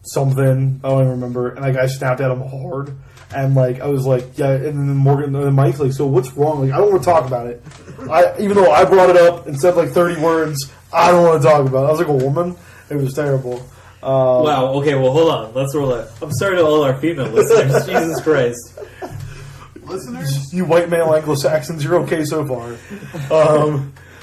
something. I don't even remember. And I snapped at him hard. And I was like, yeah. And then Morgan and Mike's like, so what's wrong? I don't want to talk about it. Even though I brought it up and said 30 words, I don't want to talk about it. I was like a woman. It was terrible. Wow. Okay. Well, hold on. Let's roll it. I'm sorry to all our female listeners. Jesus Christ. Listeners, you white male Anglo-Saxons, you're okay so far.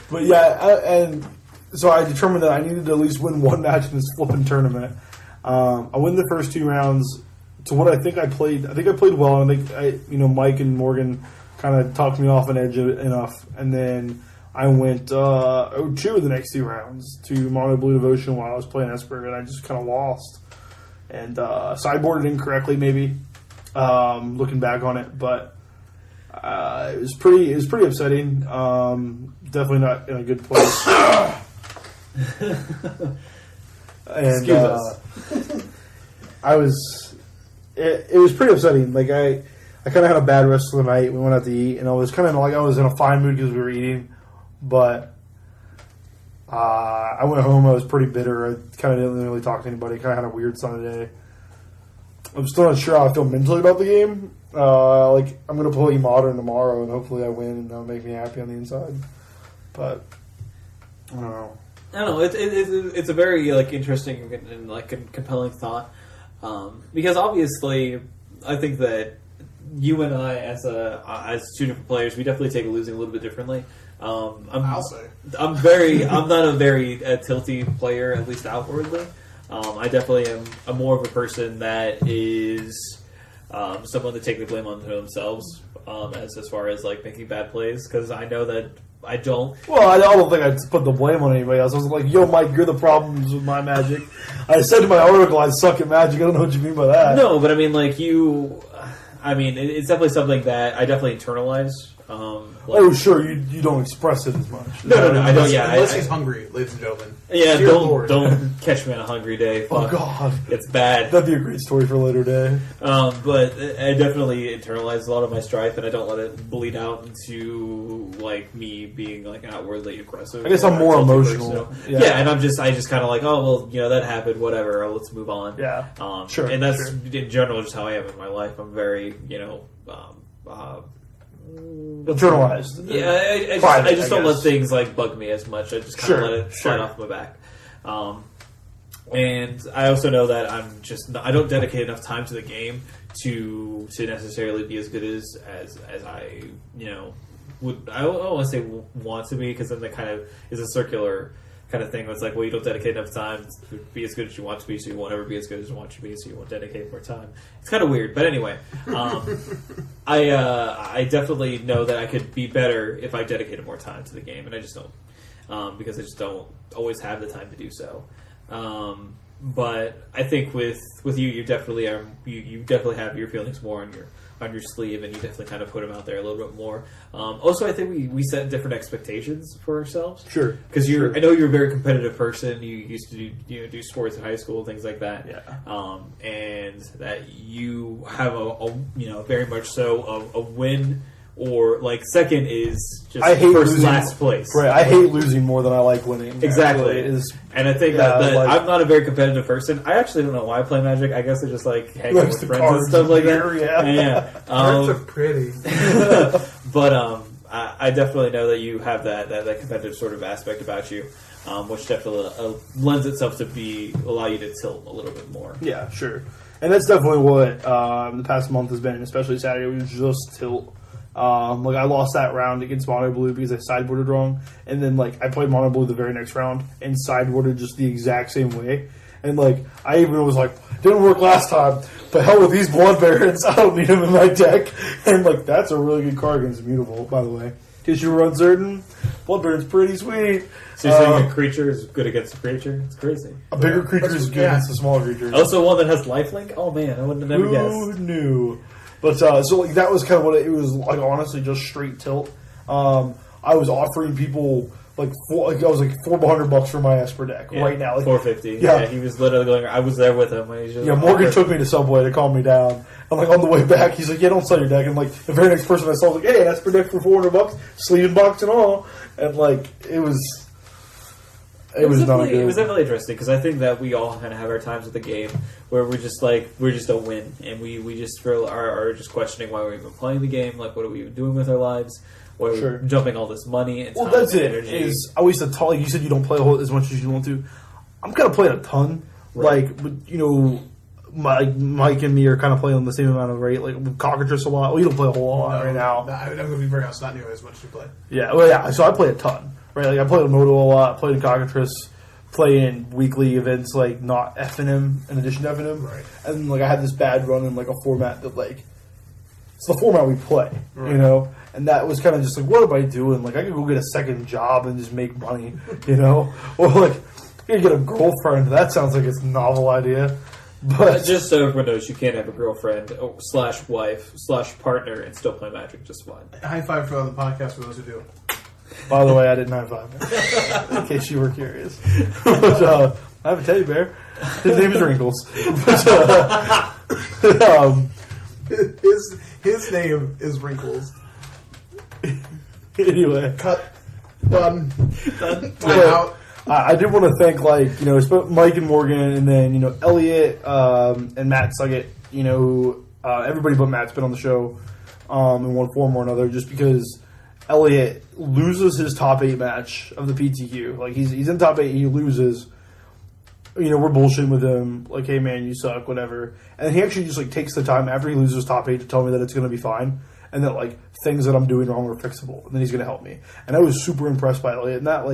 But yeah, and so I determined that I needed to at least win one match in this flipping tournament. I win the first 2 rounds. To what I think I played well. And I think Mike and Morgan kind of talked me off an edge enough, and then I went 0-2 the next 2 rounds to Mono Blue Devotion while I was playing Esper, and I just kind of lost and sideboarded incorrectly, maybe looking back on it, but it was pretty upsetting. Definitely not in a good place. And excuse us. It was pretty upsetting. I kind of had a bad rest of the night. We went out to eat, and I was kind of I was in a fine mood because we were eating. But I went home. I was pretty bitter. I kind of didn't really talk to anybody. Kind of had a weird Sunday. I'm still not sure how I feel mentally about the game. I'm going to play Modern tomorrow, and hopefully I win, and that'll make me happy on the inside. But I don't know. It's a very interesting and compelling thought. Because obviously, I think that you and I, as 2 different players, we definitely take losing a little bit differently. I'll say I'm not a very tilty player, at least outwardly. I definitely am more of a person that is someone to take the blame onto themselves as far as making bad plays, because I know that I don't. Well, I don't think I'd put the blame on anybody else. I was like, yo, Mike, you're the problems with my Magic. I said in my article, I suck at Magic. I don't know what you mean by that. No, but I mean, it's definitely something that I definitely internalize. Sure, you don't express it as much. No, I don't. Yeah, unless he's hungry, ladies and gentlemen. Yeah, Dear Lord. don't catch me on a hungry day. Fuck. Oh God, it's bad. That'd be a great story for a later day. But I definitely internalize a lot of my strife, and I don't let it bleed out into me being outwardly aggressive. I guess I'm more emotional. Yeah, and I just kind of that happened, whatever. Let's move on. Yeah, sure. And that's in general just how I am in my life. I'm very internalized. Yeah, I just don't let things bug me as much. I just kind of let it slide off my back. And I also know that I don't dedicate enough time to the game to necessarily be as good as I I don't want to say want to be, because then that kind of is a circular kind of thing where it's like, well, you don't dedicate enough time to be as good as you want to be, so you won't ever be as good as you want to be, so you won't dedicate more time. It's kind of weird, but anyway, I definitely know that I could be better if I dedicated more time to the game, and I just don't, because I just don't always have the time to do so. But I think with you, you definitely are. You definitely have your feelings more on your sleeve, and you definitely kind of put them out there a little bit more. Also, I think we set different expectations for ourselves. Sure, because I know you're a very competitive person. You used to do sports in high school, things like that. Yeah. And that you have a very much so a win. Or, like, second is just I hate first, losing, last place. Right, I hate losing more than I like winning. Exactly. And I think that like, I'm not a very competitive person. I actually don't know why I play Magic. I guess I just like hang out with friends and stuff like that. Yeah. Cards are pretty. But I definitely know that you have that competitive sort of aspect about you, which definitely lends itself to allow you to tilt a little bit more. Yeah, sure. And that's definitely what the past month has been, especially Saturday. We just tilt. Like I lost that round against Mono Blue because I sideboarded wrong, and then like I played Mono Blue the very next round and sideboarded just the exact same way. And like I even was like, didn't work last time, but hell with these Blood Barons, I don't need them in my deck. And like that's a really good card against Immutable, by the way. In case you were uncertain, Blood Baron's pretty sweet. So you're saying a creature is good against a creature? It's crazy. A bigger creature is good against a smaller creature. Also one that has lifelink? Oh man, I wouldn't have never guessed. Who knew? But so like that was kind of what it was like. Honestly, just straight tilt. I was offering people like I was like $400 for my Esper deck right now. Like, $450. Yeah, he was literally going. I was there with him. Morgan took me to Subway to calm me down. I'm like on the way back. He's like, "Yeah, don't sell your deck." And like the very next person I saw was like, "Hey, Esper deck for $400, sleeve box and all." And like it was not good. It was definitely interesting because I think that we all kind of have our times with the game where we're just don't win, and we just are just questioning why we're even playing the game. Like, what are we even doing with our lives? Why are we dumping all this money and time that's and it. energy? I always said, like you said, you don't play as much as you want to. I'm kind of playing a ton. Right. Like, but, Mike and me are kind of playing the same amount of rate. Like with Cockatrice a lot. Well, you don't play a whole lot right now. I'm going to be very honest, not nearly as much as you play. Yeah, well, yeah. So I play a ton. Right, like I played with Moto a lot. Played in Cockatrice. Play in weekly events like not FNM in addition to FNM. Right. And like I had this bad run in like a format that like it's the format we play, right. you know? And that was kind of just like, what am I doing? Like I could go get a second job and just make money, you know? Or like I could get a girlfriend. That sounds like it's a novel idea. But just so everyone knows, you can't have a girlfriend / wife / partner and still play Magic just fine. High five for the podcast for those who do. By the way, I didn't high five. In case you were curious. But, I have a teddy bear. His name is Wrinkles. But, his name is Wrinkles. Anyway. Cut. Done. Out. I did want to thank, Mike and Morgan, and then, Elliot and Matt Suggett, who everybody but Matt's been on the show in one form or another, just because Elliot loses his top 8 match of the PTQ. Like, he's in top 8, he loses. We're bullshitting with him, like, hey, man, you suck, whatever. And he actually just, takes the time after he loses top 8 to tell me that it's going to be fine, and that, things that I'm doing wrong are fixable, and then he's going to help me. And I was super impressed by Elliot, and that,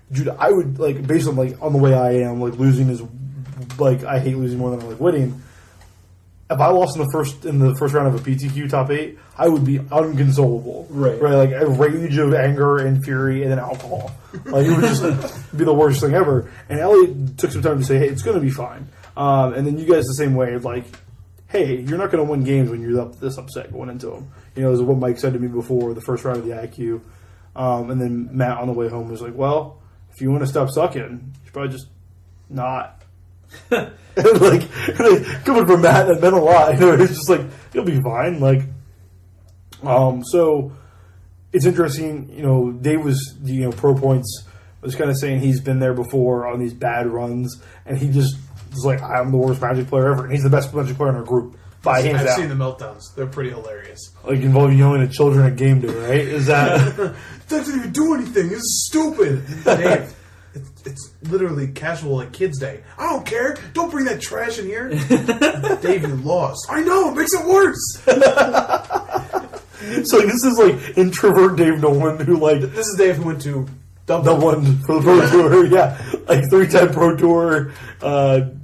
dude, I would, based on, on the way I am, losing is, I hate losing more than I like winning. If I lost in the first round of a PTQ top 8, I would be unconsolable. Right. A rage of anger and fury and then alcohol. It would just be the worst thing ever. And Elliot took some time to say, hey, it's going to be fine. And then you guys the same way, hey, you're not going to win games when you're this upset going into them. Is what Mike said to me before the first round of the IQ. And then Matt on the way home was like, well, if you want to stop sucking, you should probably just not. Coming from Matt, that meant a lot. It's just you'll be fine. So it's interesting. Dave was, Pro Points was kind of saying he's been there before on these bad runs, and he just was like, I'm the worst Magic player ever, and he's the best Magic player in our group by hands out. I've seen the meltdowns; they're pretty hilarious. Involving yelling at children at game day, right? Is that that doesn't even do anything? This is stupid, Dave. It's literally casual like Kids Day. I don't care. Don't bring that trash in here. Dave, you lost. I know. It makes it worse. So like, this is like introvert Dave Nolan who like This is Dave who went to Dublin for the Pro Tour. Yeah, like 3-time Pro Tour.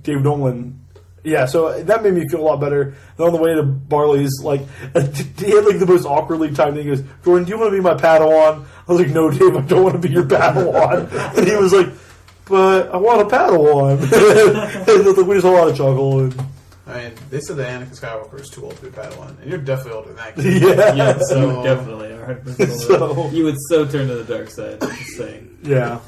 Dave Nolan. Yeah, so that made me feel a lot better. And on the way to Barley's, like, he had like the most awkwardly timed thing. He goes, "Jordan, do you want to be my Padawan?" I was like, "No, Dave, I don't want to be your Padawan." And he was like, "But I want a Padawan." And we just had a lot of chuckle. And I mean, they said that Anakin Skywalker is too old to be a Padawan, and you're definitely older than that kid. yeah, Yeah, So- you definitely are. So- You would so turn to the dark side. I'm just saying. yeah.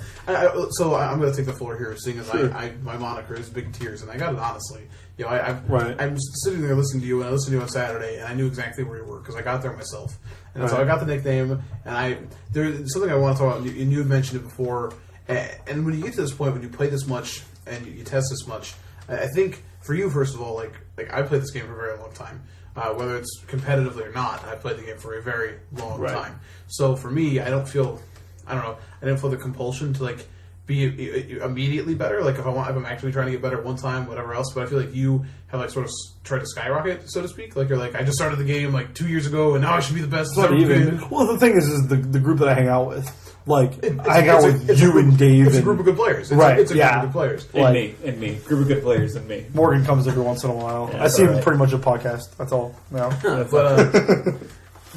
So I'm going to take the floor here, seeing as Sure. my moniker is Big Tears, and I got it honestly. You know, Right. I'm sitting there listening to you, and I listened to you on Saturday, and I knew exactly where you were because I got there myself, and so Right. I got the nickname. And there's something I want to talk about, and you had mentioned it before. And when you get to this point, when you play this much and you test this much, I think for you, first of all, like I played this game for a very long time. Whether it's competitively or not, I played the game for a very long Right. time. So for me, I don't feel the compulsion to like be immediately better. Like if I'm actually trying to get better at one time, whatever else. But I feel like you have like sort of tried to skyrocket, so to speak. Like you're like, I just started the game like 2 years ago, and now I should be the best. It's not ever even. been. Well, the thing is the group that I hang out with. Like, It's I hang out with you and Dave. It's a and group of good players. Right, It's a yeah. group of good players. Like- And me. Group of good players and me. Morgan comes every once in a while. Yeah, I see him right. pretty much a podcast. That's all. No.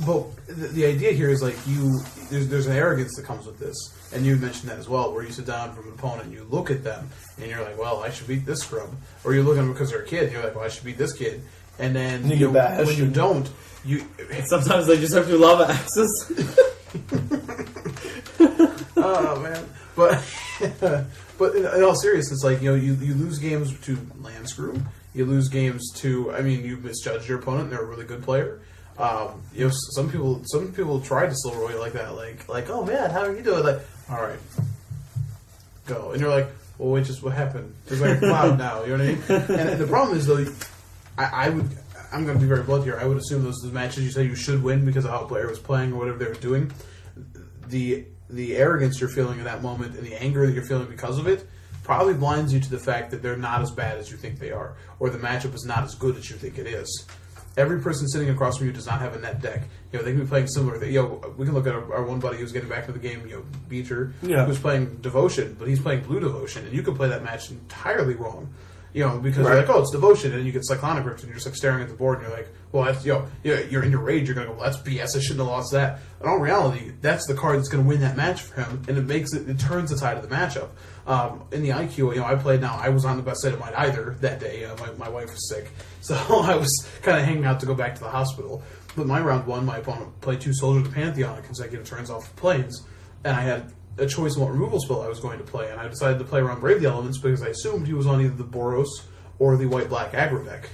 But the idea here is like there's an arrogance that comes with this, and you mentioned that as well, where you sit down from an opponent and you look at them and you're like, well, I should beat this scrub, or you look at them because they're a kid and you're like, well, I should beat this kid, and then You get bashed. when you don't, Sometimes they just have to lava axes. oh man, but in all seriousness, like you lose games to land screw, you lose games to you misjudged your opponent. They're a really good player. Some people try to slow roll you like that, like oh man, how are you doing? Like, all right, go, and you're like, well, wait, just what happened? There's like a cloud now, you know what I mean? And the problem is though, I'm going to be very blunt here. I would assume those matches you say you should win because of how a player was playing or whatever they were doing. The arrogance you're feeling in that moment and the anger that you're feeling because of it probably blinds you to the fact that they're not as bad as you think they are, or the matchup is not as good as you think it is. Every person sitting across from you does not have a net deck. They can be playing similar. We can look at our one buddy who's getting back to the game, Beecher, who's playing Devotion, but he's playing Blue Devotion, and you could play that match entirely wrong. Because you're like, oh, it's Devotion, and then you get Cyclonic Rift, and you're just like staring at the board, and you're like, well, that's, you're in your rage, you're going to go, well, that's BS, I shouldn't have lost that. In all reality, that's the card that's going to win that match for him, and it turns the tide of the matchup. In the IQ, I played now, I was on the best side of mine either that day, my wife was sick, so I was kind of hanging out to go back to the hospital. But my round one, my opponent played 2 Soldiers of the Pantheon on consecutive turns off the planes, and I had a choice on what removal spell I was going to play, and I decided to play around Brave the Elements because I assumed he was on either the Boros or the white-black aggro deck.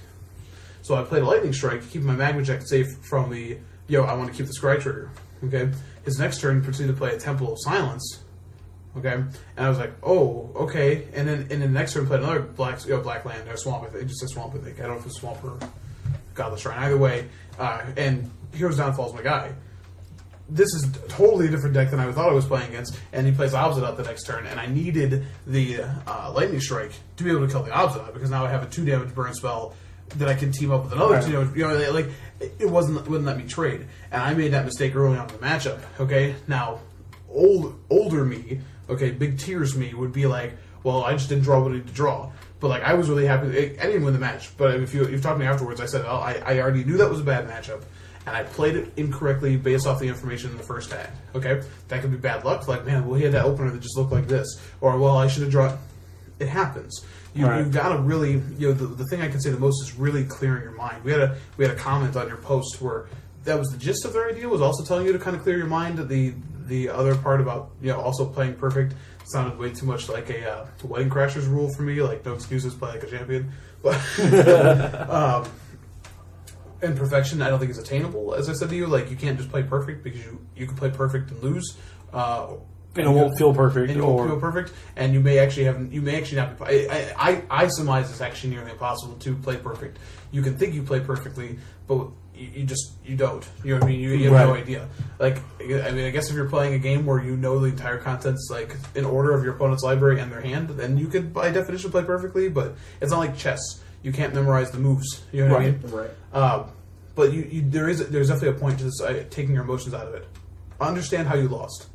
So I played a Lightning Strike, keeping my Magma Check safe from the, I want to keep the Scry trigger, okay? His next turn proceeded to play a Temple of Silence, okay? And I was like, oh, okay. And then in the next turn played another black land, or Swamp, I think, just a Swamp, I think. I don't know if it's Swamp or Godless Shrine. Either way, and Hero's Downfall's my guy. This is totally a different deck than I thought I was playing against, and he plays Obzidot the next turn, and I needed the Lightning Strike to be able to kill the Obzidot, because now I have a 2 damage burn spell that I can team up with another 2 damage, it wouldn't let me trade, and I made that mistake early on in the matchup, okay? Now, older me, okay, big tears me, would be like, well, I just didn't draw what I needed to draw. But I was really happy. I didn't win the match, but if you've talked to me afterwards, I said, oh, I already knew that was a bad matchup, and I played it incorrectly based off the information in the first hand. Okay, that could be bad luck. Like, man, well, he had that opener that just looked like this, or well, I should have drawn. It happens. You've got to really, the thing I can say the most is really clearing your mind. We had a comment on your post where that was the gist of their idea, was also telling you to kind of clear your mind. The other part about also playing perfect sounded way too much like a Wedding Crashers rule for me. Like, no excuses, play like a champion. But and perfection, I don't think is attainable. As I said to you, like, you can't just play perfect, because you can play perfect and lose. And it won't feel perfect. And you won't feel perfect, and you may actually not be. I surmise it's actually nearly impossible to play perfect. You can think you play perfectly, but you don't. You know what I mean? You have no idea. Like, I guess if you're playing a game where you know the entire contents, like, in order of your opponent's library and their hand, then you could, by definition, play perfectly. But it's not like chess. You can't memorize the moves. You know what I mean? Right. But there's definitely a point to this, taking your emotions out of it. Understand how you lost.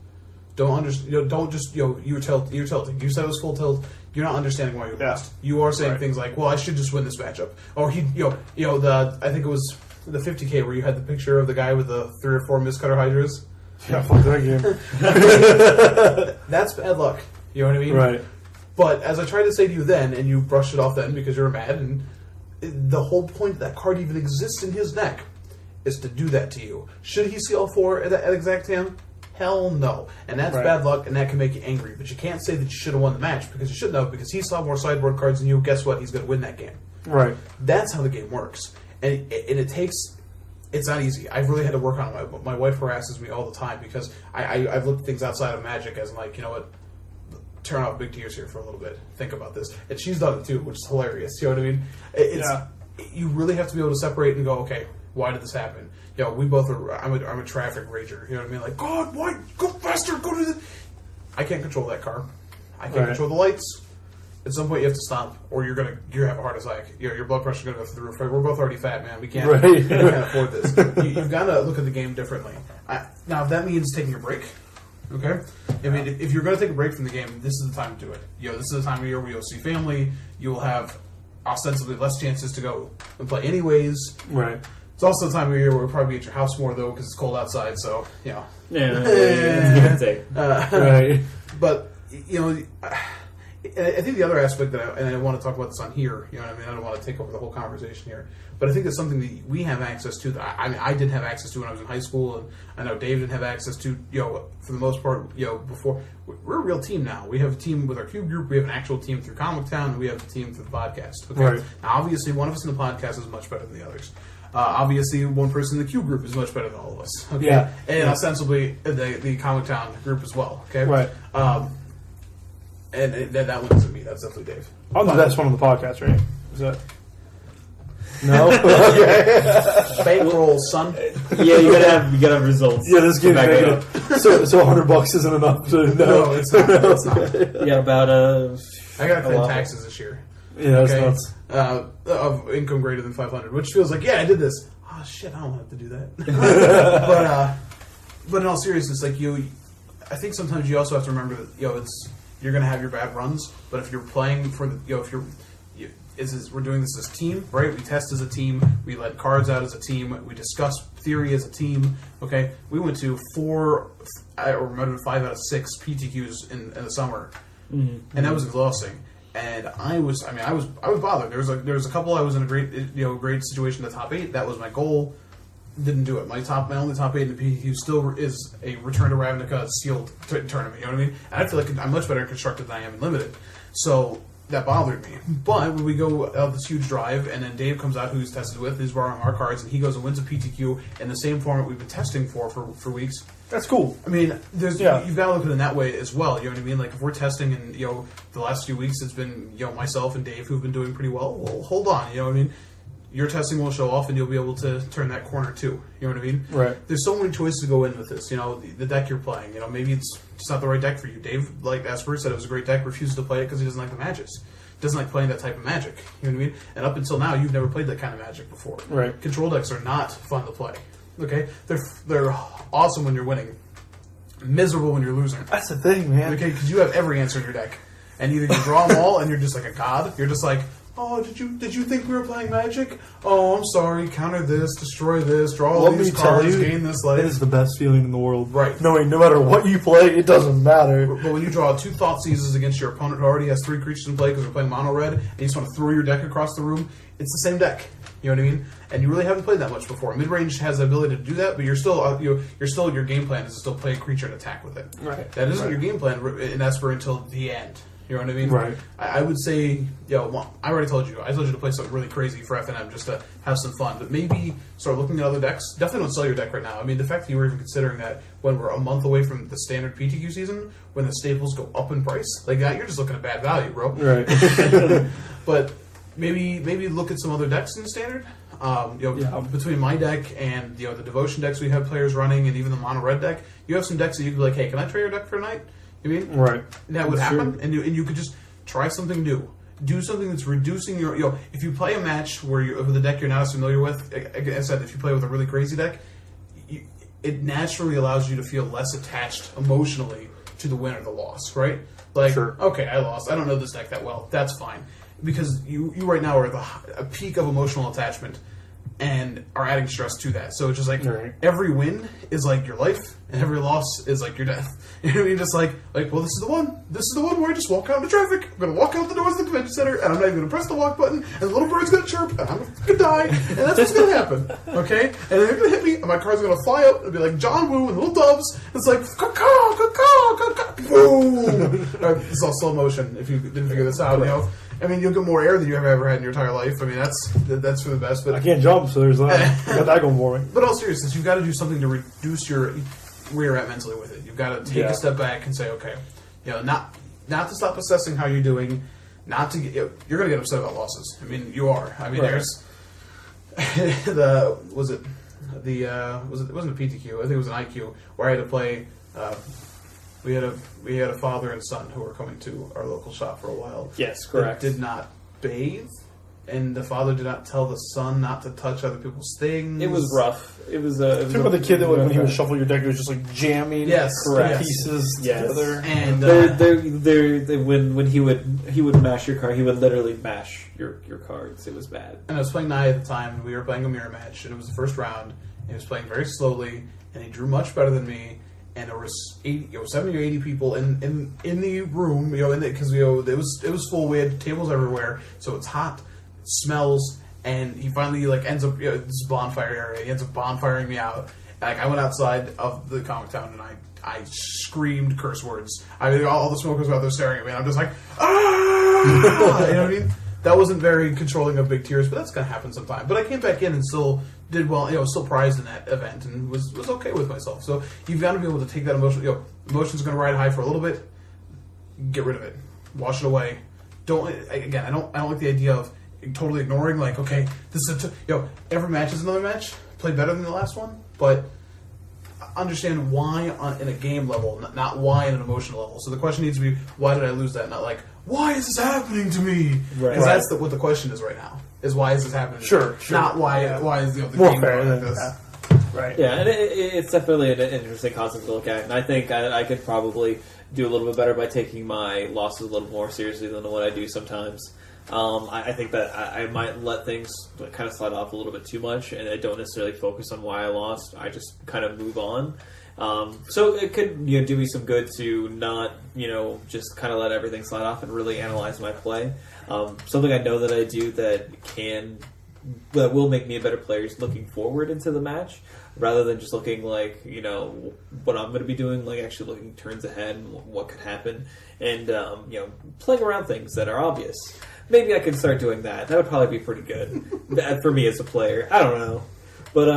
Don't just you were tilting. You said it was full tilt. You're not understanding why you lost. You are saying things like, "Well, I should just win this matchup," or I think it was the 50K where you had the picture of the guy with the 3 or 4 miscutter hydras. Yeah, fuck that game. That's bad luck. You know what I mean? Right. But as I tried to say to you then, and you brushed it off then because you were mad, and the whole point that card even exists in his deck is to do that to you. Should he see all 4 at exact time? Hell no. And that's bad luck, and that can make you angry. But you can't say that you should have won the match, because you shouldn't have, because he saw more sideboard cards than you. Guess what? He's going to win that game. Right. That's how the game works. And it takes... It's not easy. I've really had to work on it. My wife harasses me all the time, because I've looked at things outside of Magic as like, you know what, turn off big tears here for a little bit. Think about this. And she's done it too, which is hilarious. You know what I mean? You really have to be able to separate and go, okay, why did this happen? You know, we both are. I'm a traffic rager. You know what I mean? Like, God, why? Go faster! Go to the. I can't control that car. I can't control the lights. At some point, you have to stop, or you're gonna have a heart attack. Your blood pressure's gonna go through the roof. We're both already fat, man. We can't. We can't afford this. You've got to look at the game differently. Now, if that means taking a break, okay. I mean, if you're gonna take a break from the game, this is the time to do it. This is the time of year where you'll see family. You'll have ostensibly less chances to go and play anyways. Right. It's also the time of year where we'll probably be at your house more, though, because it's cold outside, so, you know. Right. But, you know, I think the other aspect that I want to talk about this on here, you know what I mean? I don't want to take over the whole conversation here, but I think it's something that we have access to that I didn't have access to when I was in high school, and I know Dave didn't have access to, you know, for the most part, you know, before. We're a real team now. We have a team with our Cube group, we have an actual team through Comic Town, and we have a team through the podcast. Okay? Right. Now, obviously, one of us in the podcast is much better than the others. Obviously, one person in the Cube group is much better than all of us. Okay? Yeah. And ostensibly, the Comic Town group as well. Okay. Right. And that one isn't me. That's definitely Dave. I'm the best one on the podcast, right? Is that... No? Bankroll, son. Yeah, you gotta have results. Yeah, this game's Back it negative. So $100 isn't enough to... No, it's not. It's not. You got about I gotta pay taxes this year. Yeah, that's nuts. Of income greater than 500, which feels like, yeah, I did this. Oh, shit, I don't have to do that. But in all seriousness, like, I think sometimes you also have to remember that, you know, you're going to have your bad runs, but if you're playing for the, you know, we're doing this as a team, right? We test as a team, we let cards out as a team, we discuss theory as a team, okay? We went to 4, or might have been 5 out of 6 PTQs in the summer, and that was exhausting. And I was bothered. There was a couple I was in a great situation in the top 8. That was my goal. Didn't do it. My only top 8 in the PTQ still is a Return to Ravnica sealed tournament. You know what I mean? And I feel like I'm much better constructed than I am in Limited. So that bothered me. But when we go out this huge drive, and then Dave comes out, who's tested with, he's borrowing our cards, and he goes and wins a PTQ in the same format we've been testing for weeks. That's cool. I mean, you've got to look at it in that way as well. You know what I mean? Like, if we're testing, and you know, the last few weeks it's been, you know, myself and Dave who've been doing pretty well. Well, hold on. You know what I mean? Your testing will show off, and you'll be able to turn that corner too. You know what I mean? Right. There's so many choices to go in with this. You know, the deck you're playing. You know, maybe it's just not the right deck for you. Dave, like Asper said, it was a great deck. Refuses to play it because he doesn't like the magics. Doesn't like playing that type of magic. You know what I mean? And up until now, you've never played that kind of magic before. Right. Control decks are not fun to play. Okay, they're awesome when you're winning. Miserable when you're losing. That's the thing, man. Okay, because you have every answer in your deck, and either you draw them all, and you're just like a god. You're just like, oh, did you think we were playing Magic? Oh, I'm sorry. Counter this, destroy this, draw all these cards, gain this life. It is the best feeling in the world. Right. Knowing no matter what you play, it doesn't matter. But when you draw 2 Thought Seizes against your opponent who already has 3 creatures in play because we're playing mono red, and you just want to throw your deck across the room, it's the same deck. You know what I mean? And you really haven't played that much before. Mid-range has the ability to do that, but you're still your game plan is to still play a creature and attack with it. Right. That isn't your game plan, and that's for until the end. You know what I mean? Right. I would say, I already told you. I told you to play something really crazy for FNM just to have some fun. But maybe start looking at other decks. Definitely don't sell your deck right now. I mean, the fact that you were even considering that when we're a month away from the standard PTQ season, when the staples go up in price, like that, you're just looking at bad value, bro. Right. But maybe look at some other decks in the standard. Between my deck and the devotion decks we have players running, and even the mono red deck, you have some decks that you could be like, hey, can I trade your deck for a night? You mean? Right. And that would happen, and you could just try something new. do something that's reducing your, if you play a match where you with a deck you're not as familiar with, like I said, if you play with a really crazy deck, it naturally allows you to feel less attached emotionally to the win or the loss, right? Like, okay, I lost. I don't know this deck that well. That's fine. Because you right now are at a peak of emotional attachment and are adding stress to that. So it's just like every win is like your life, and every loss is like your death. You know what I mean? Just like, well, this is the one. This is the one where I just walk out into traffic. I'm going to walk out the doors of the convention center, and I'm not even going to press the walk button, and the little bird's going to chirp, and I'm going to die, and that's what's going to happen. Okay? And then they're going to hit me, and my car's going to fly up, and be like John Woo and little doves. And it's like, caw, caw, caw, caw, boom! It's all slow motion, if you didn't figure this out, you know? I mean, you'll get more air than you've ever had in your entire life. I mean, that's for the best. But I can't jump, so there's that. Got that going for me. But all seriousness, you've got to do something to reduce where you're at mentally with it. You've got to take a step back and say, okay, not to stop assessing how you're doing, not to get, you're going to get upset about losses. I mean, you are. I mean, there's it wasn't a PTQ. I think it was an IQ where I had to play. We had a father and son who were coming to our local shop for a while. Yes, correct. Did not bathe, and the father did not tell the son not to touch other people's things. It was rough. It was Talk about the kid that when he was shuffling your deck, it was just like jamming pieces together. And when he would mash your card, he would literally mash your cards. It was bad. And I was playing Nye at the time, and we were playing a mirror match, and it was the first round. And he was playing very slowly, and he drew much better than me. And there was 70 or 80 people in the room, because it was full. We had tables everywhere, so it's hot, it smells, and he finally ends up this bonfire area. He ends up bonfiring me out. Like, I went outside of the comic town and I screamed curse words. I mean, all the smokers were out there staring at me, and I'm just like, ah! You know what I mean? That wasn't very controlling of big tears, but that's gonna happen sometime. But I came back in and still did well. Still prized in that event and was okay with myself. So you've got to be able to take that emotion. Emotion's gonna ride high for a little bit. Get rid of it. Wash it away. I don't like the idea of totally ignoring. Like, okay, this is every match is another match. Play better than the last one, but understand why in a game level, not why in an emotional level. So the question needs to be, why did I lose that? Not like, why is this happening to me? Because that's what the question is right now. Is why is this happening to me? Sure. Not why is the game going like this. Right. Yeah, and it's definitely an interesting concept to look at. And I think I could probably do a little bit better by taking my losses a little more seriously than what I do sometimes. I think that I might let things kind of slide off a little bit too much, and I don't necessarily focus on why I lost. I just kind of move on. So it could do me some good to not just kind of let everything slide off and really analyze my play. Something I know that I do that will make me a better player is looking forward into the match rather than just looking like what I'm going to be doing, like actually looking turns ahead and what could happen, and playing around things that are obvious. Maybe I could start doing that. That would probably be pretty good for me as a player. I don't know. But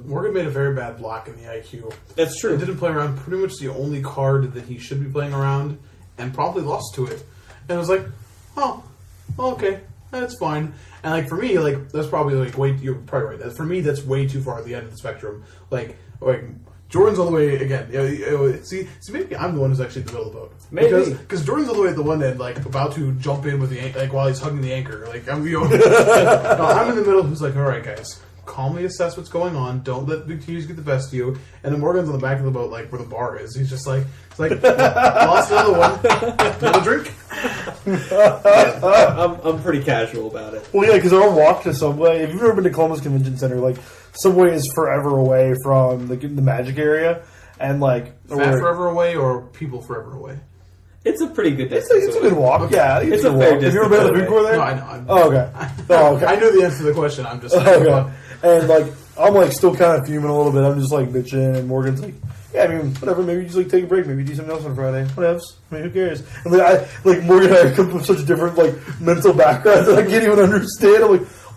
Morgan made a very bad block in the IQ. That's true. He didn't play around pretty much the only card that he should be playing around, and probably lost to it. And it was like, oh, okay, that's fine. And for me, that's probably you're probably right. For me, that's way too far at the end of the spectrum. Like Jordan's all the way again. See, maybe I'm the one who's actually in the middle of the boat. Maybe because Jordan's all the way at the one end, about to jump in with the while he's hugging the anchor. I'm no, I'm in the middle. Who's like, all right, guys, calmly assess what's going on. Don't let big teams get the best of you. And then Morgan's on the back of the boat, where the bar is. He's just lost another one. Another drink. I'm pretty casual about it. Well, yeah, because our walk to Subway, if you've ever been to Columbus Convention Center, Subway is forever away from the Magic area, and forever away or people forever away. It's a pretty good distance. It's a good walk. Okay. Yeah, it's a fair distance. Have you ever been to the food court there? No, I know. Okay. I knew the answer to the question. I'm just okay. And I'm still kind of fuming a little bit. I'm just bitching, and Morgan's yeah, I mean, whatever. Maybe you just take a break. Maybe do something else on Friday. Whatevs. I mean, who cares? And Morgan and I come from such different mental backgrounds that I can't even understand.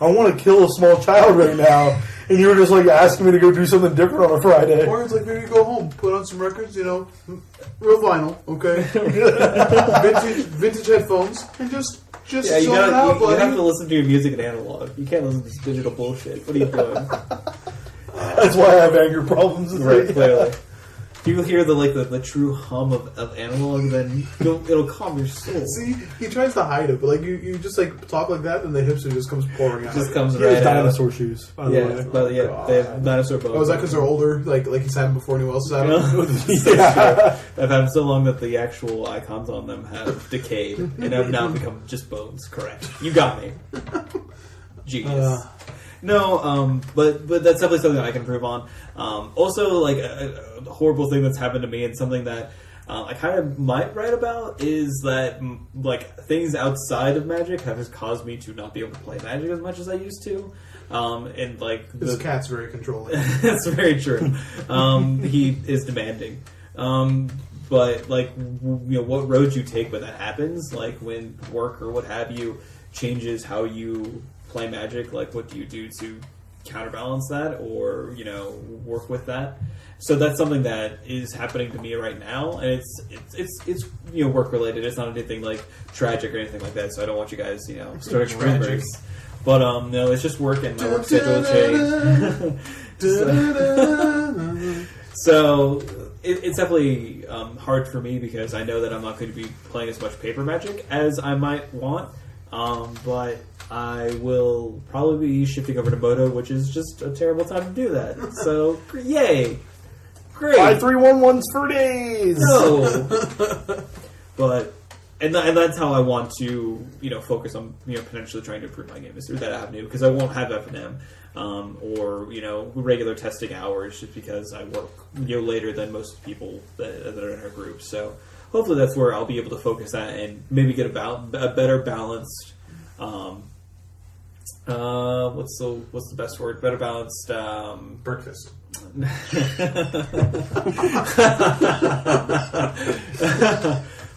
I'm I want to kill a small child right now, and you were just asking me to go do something different on a Friday. Morgan's maybe go home, put on some records, real vinyl, okay, vintage headphones, and just you have to listen to your music in analog. You can't listen to this digital bullshit. What are you doing? That's why I have anger problems. Right, clearly. you hear the true hum of analog, then it'll calm your soul. See, he tries to hide it, but like you just like talk like that, and the hipster just comes pouring out. Just comes He has right out. dinosaur shoes, by the way. But yeah, they have dinosaur bones. Oh, is that because they're older? Like he's had them before anyone else has had them? Yeah. I've had them so long that the actual icons on them have decayed and have now become just bones. Correct. You got me. Genius. No, but that's definitely something that I can improve on. Also, like a horrible thing that's happened to me, and something that I kind of might write about, is that like things outside of Magic have just caused me to not be able to play Magic as much as I used to. And like This cat's very controlling. that's very true. He is demanding. But like, what road you take when that happens, like when work or what have you changes how you play Magic, like what do you do to counterbalance that, or work with that? So that's something that is happening to me right now, and it's work related. It's not anything like tragic or anything like that. So I don't want you guys starting rumors. But no, it's just work and my work schedule changed. So it's definitely hard for me because I know that I'm not going to be playing as much paper Magic as I might want. But I will probably be shifting over to Moto, which is just a terrible time to do that. So, yay! Great! 5311s for days! No! But, and that's how I want to, focus on, potentially trying to improve my game, is through that avenue, because I won't have F&M, or, regular testing hours, just because I work, later than most people that are in our group. So, hopefully that's where I'll be able to focus that and maybe get a better balanced, what's the best word? Better balanced, Breakfast.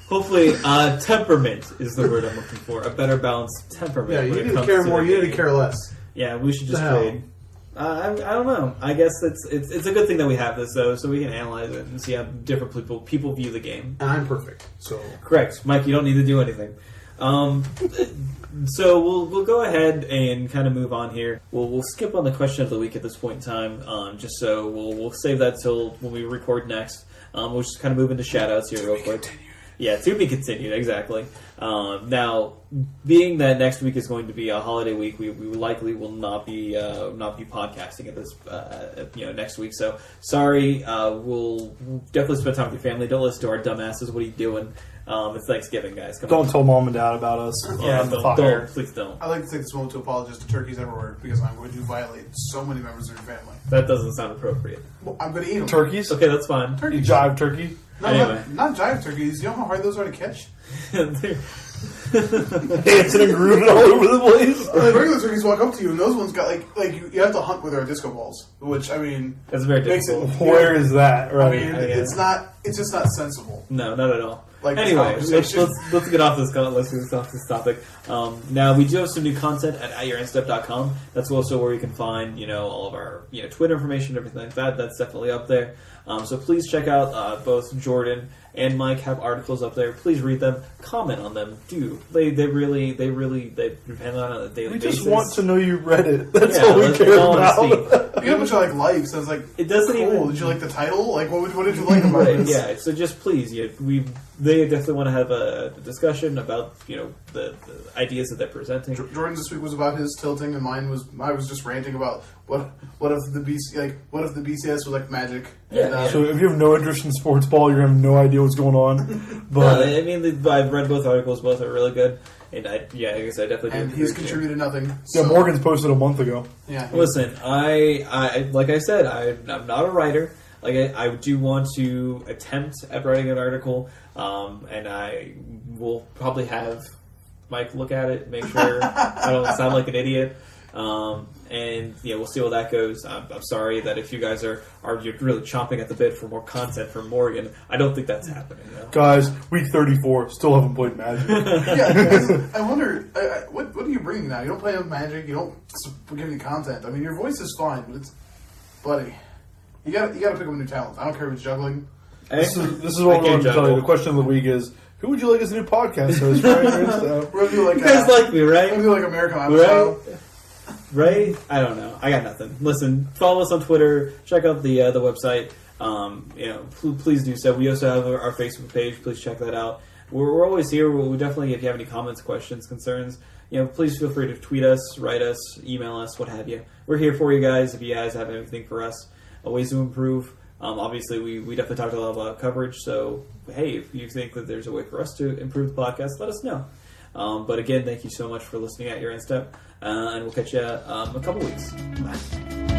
Hopefully, temperament is the word I'm looking for. A better balanced temperament. Yeah, you when it need to comes care more. the You need game. to care less. Yeah, we should just The hell? trade. I don't know. I guess it's a good thing that we have this, though, so we can analyze it and see how different people view the game. And I'm perfect. So Correct, Mike. You don't need to do anything. So we'll go ahead and kind of move on here. We'll skip on the question of the week at this point in time, just so we'll save that till when we record next. We'll just kind of move into shoutouts here real quick. Yeah, to be continued, exactly. Now, being that next week is going to be a holiday week, we likely will not be podcasting at this next week. So sorry. We'll definitely spend time with your family. Don't listen to our dumbasses. What are you doing? It's Thanksgiving, guys. Come Don't on. tell mom and dad about us. Yeah, don't. Please don't. I'd like to take this moment to apologize to turkeys everywhere because I'm going to violate so many members of your family. That doesn't sound appropriate. Well, I'm going to eat them. Turkeys? Okay, that's fine. You Turkeys. jive turkey? No, Anyway. not jive turkeys. You know how hard those are to catch? Dancing and grooving all over the place. Regular turkeys walk up to you, and those ones got like you have to hunt with their disco balls, which I mean That's very makes difficult. it. Where is that? I Right. mean, it's not. It's just not sensible. No, not at all. Like this anyway, conversation. let's get off this. Let's get off this topic. Now we do have some new content at AtYourEndStep.com. That's also where you can find all of our Twitter information, everything like that. That's definitely up there. So please check out both Jordan and Mike have articles up there. Please read them, comment on them. Do they really depend on it on a daily We basis. just want to know you read it. That's Yeah, all we that's care all I wanna about. You have a bunch of like likes. I was like, It doesn't cool. even. Did you like the title? Like, what did you like about Right, it? yeah. So just please, they definitely want to have a discussion about the ideas that they're presenting. Jordan's this week was about his tilting, and mine was I was just ranting about what if the BCS was like Magic. Yeah, And, yeah. So if you have no interest in sports ball, you're going to have no idea what's going on. But I mean, I've read both articles. Both are really good, and I guess I definitely do. and agree he's with you. contributed nothing. yeah, So, Morgan's posted a month ago. Yeah. Listen, I like I said, I'm not a writer. Like I do want to attempt at writing an article, and I will probably have Mike look at it, make sure I don't sound like an idiot. And we'll see how that goes. I'm sorry that if you guys you're really chomping at the bit for more content from Morgan, I don't think that's happening. Guys, week 34, still haven't played Magic. Yeah, because I wonder what are you bringing now? You don't play Magic. You don't give any content. I mean, your voice is fine, but it's buddy. You got to pick up a new talent. I don't care if it's juggling. This is what we're going to tell you. The question of the week is, who would you like as a new podcast host? Right? We're gonna do like You guys like me, we're right? gonna do like American Idol Right? style. Right? I don't know. I got nothing. Listen, follow us on Twitter. Check out the website. Please do so. We also have our Facebook page. Please check that out. We're always here. We definitely, if you have any comments, questions, concerns, please feel free to tweet us, write us, email us, what have you. We're here for you guys. If you guys have anything for us, ways to improve. Obviously, we definitely talked a lot about coverage. So, hey, if you think that there's a way for us to improve the podcast, let us know. But again, thank you so much for listening at Your End Step, and we'll catch you in a couple weeks. Bye.